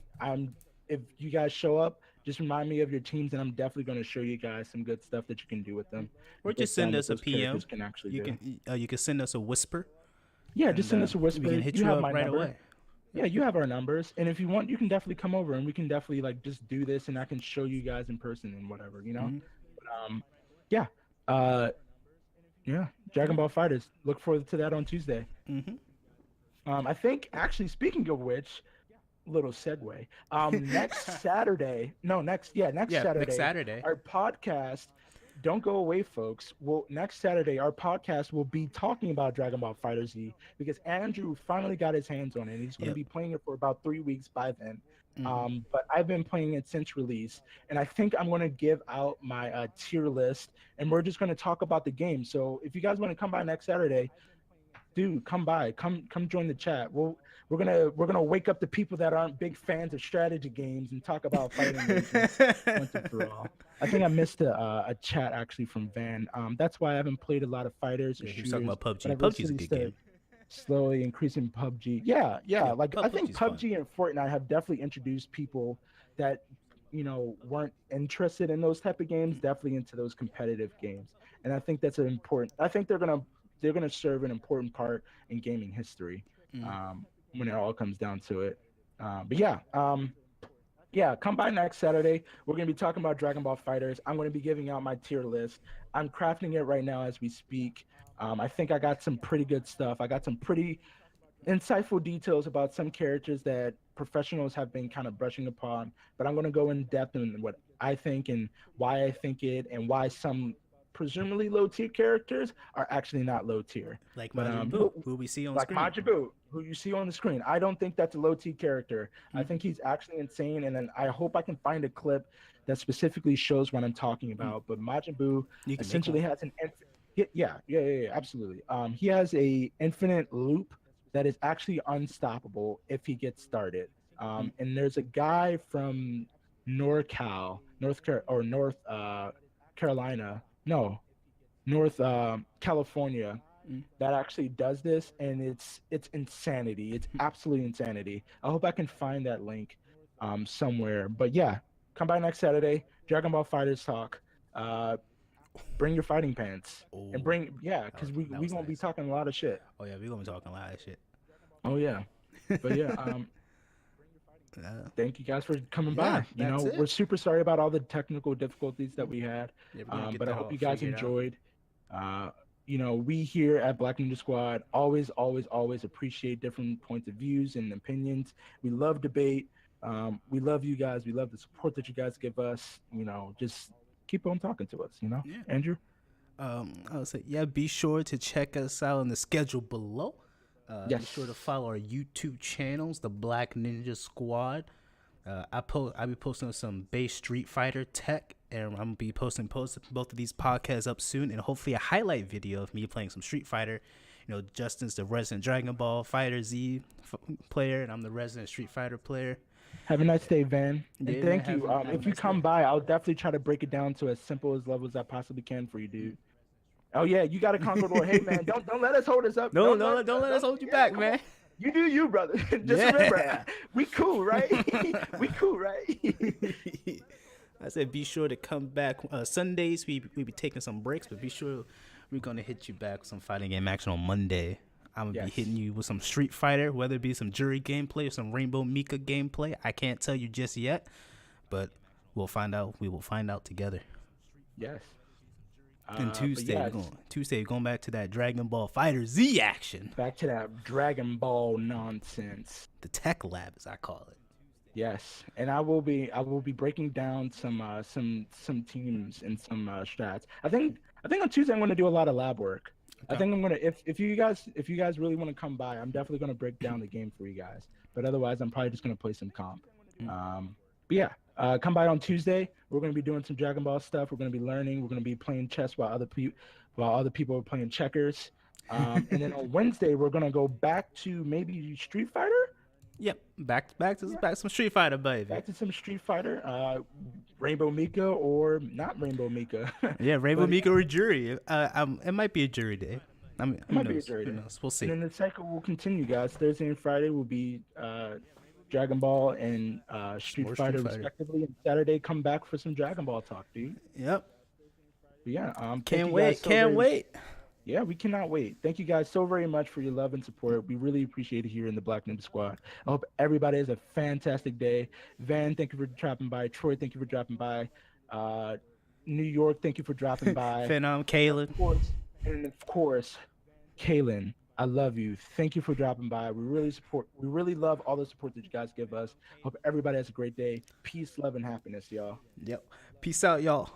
If you guys show up, just remind me of your teams, and I'm definitely gonna show you guys some good stuff that you can do with them Or and break just down send what us a those characters PM. can actually do. You can send us a whisper, Yeah, just and send us a we whisper. can hit You you have up my right number. away. Yeah, you have our numbers, and if you want, you can definitely come over, and we can definitely like just do this, and I can show you guys in person and whatever. Mm-hmm. Yeah. Uh, Yeah, Dragon Ball Fighters. Look forward to that on Tuesday. Mm-hmm. I think actually, speaking of which, little segue. Next Saturday, no, next Yeah, next Saturday, Saturday. our podcast. Don't go away, folks. Well, next Saturday, our podcast will be talking about Dragon Ball Fighter Z because Andrew finally got his hands on it. He's going to Yep. be playing it for about 3 weeks by then. Mm-hmm. But I've been playing it since release, and I think I'm going to give out my tier list, and we're just going to talk about the game. So if you guys want to come by next Saturday, dude, come by, come join the chat. We're gonna wake up the people that aren't big fans of strategy games and talk about fighting games once and for all. I think I missed a chat actually from Van. That's why I haven't played a lot of fighters or Yeah, he was talking shooters, about but PUBG. I've PUBG's a recently good started game. slowly increasing PUBG. Yeah. Yeah, Like I think PUBG's fun. PUBG and Fortnite have definitely introduced people that weren't interested in those type of games definitely into those competitive games, and I think that's an important. I think they're gonna serve an important part in gaming history Mm. um, when it all comes down to it. But yeah, yeah, come by next Saturday. We're going to be talking about Dragon Ball Fighters. I'm going to be giving out my tier list. I'm crafting it right now as we speak. I think I got some pretty good stuff. I got some pretty insightful details about some characters that professionals have been kind of brushing upon, but I'm going to go in depth in what I think and why I think it and why some presumably low tier characters are actually not low tier. Like But Majin Buu, who we see on like screen. Majin Buu, who you see on the screen. I don't think that's a low T character. I Mm-hmm. think he's actually insane, and then I hope I can find a clip that specifically shows what I'm talking Mm. about. But Majin Buu You can make essentially one. has an yeah, absolutely. He has a infinite loop that is actually unstoppable if he gets started. Mm. And there's a guy from NorCal, North Carolina, no, North California Mm. that actually does this, and it's insanity. It's absolutely insanity. I hope I can find that link somewhere. But yeah, come by next Saturday. Dragon Ball Fighters talk. Uh, Bring your fighting pants Oh, and bring because we that we was gonna be nice. talking a lot of shit. Oh yeah, we gonna be talking a lot of shit. Oh yeah, but yeah, thank you guys for coming Yeah, by. that's We're it. super sorry about all the technical difficulties that we had, Yeah, we're gonna get but I that hope all you guys figured out. enjoyed. Uh, we here at Black Ninja Squad always, always, always appreciate different points of views and opinions. We love debate. We love you guys. We love the support that you guys give us. Just keep on talking to us. Yeah. Andrew. I would say, yeah, be sure to check us out on the schedule below. Be Yes. sure to follow our YouTube channels, the Black Ninja Squad. I'll be posting some base Street Fighter tech, and I'm gonna be posting both of these podcasts up soon, and hopefully a highlight video of me playing some Street Fighter. Justin's the resident Dragon Ball Fighter Z player, and I'm the resident Street Fighter player. Have a nice day, Van. And Yeah, man, thank have you. a If you nice come day. by, I'll definitely try to break it down to as simple as level as I possibly can for you, dude. Oh yeah, you got to conquer the world. Hey man, don't let us hold us up. No, don't let us hold you back, come man. on. You do you, brother. Just Yeah. remember, we cool, right? We cool, right? I said be sure to come back. Sundays we be taking some breaks, but be sure we're gonna hit you back with some fighting game action on Monday. I'm gonna be Yes. hitting you with some Street Fighter, whether it be some Jury gameplay or some Rainbow Mika gameplay. I can't tell you just yet, but we'll find out. We will find out together. Yes. And But Tuesday, yes, we're going back to that Dragon Ball Fighter Z action, back to that Dragon Ball nonsense. the Tech Lab as I call it. Yes, and I will be breaking down some teams and some strats. I think on Tuesday I'm going to do a lot of lab work. I Okay. think I'm gonna if you guys really want to come by, I'm definitely gonna break down the game for you guys. But otherwise, I'm probably just gonna play some comp. But yeah, come by on Tuesday. We're gonna be doing some Dragon Ball stuff. We're gonna be learning. We're gonna be playing chess while other people are playing checkers. And then on Wednesday, we're gonna go back to maybe Street Fighter. Yep, back to some Street Fighter, baby. Back to some Street Fighter, Rainbow Mika or not Rainbow Mika. Yeah, Rainbow But, Mika or Jury. It might be a Jury day. I mean, who might be a knows? Jury Who day. knows? We'll see. And then the cycle will continue, guys. Thursday and Friday will be Dragon Ball and Street More Fighter Street Fighter. respectively. And Saturday, come back for some Dragon Ball talk, dude. Yep. But yeah, thank Can't you wait. guys so Can't very- wait. Yeah, we cannot wait. Thank you guys so very much for your love and support. We really appreciate it here in the Black Ninja Squad. I hope everybody has a fantastic day. Van, thank you for dropping by. Troy, thank you for dropping by. New York, thank you for dropping by. Phenom, Kalen. Of course, and of course, Kaylin, I love you. Thank you for dropping by. We really love all the support that you guys give us. Hope everybody has a great day. Peace, love, and happiness, y'all. Yep. Peace out, y'all.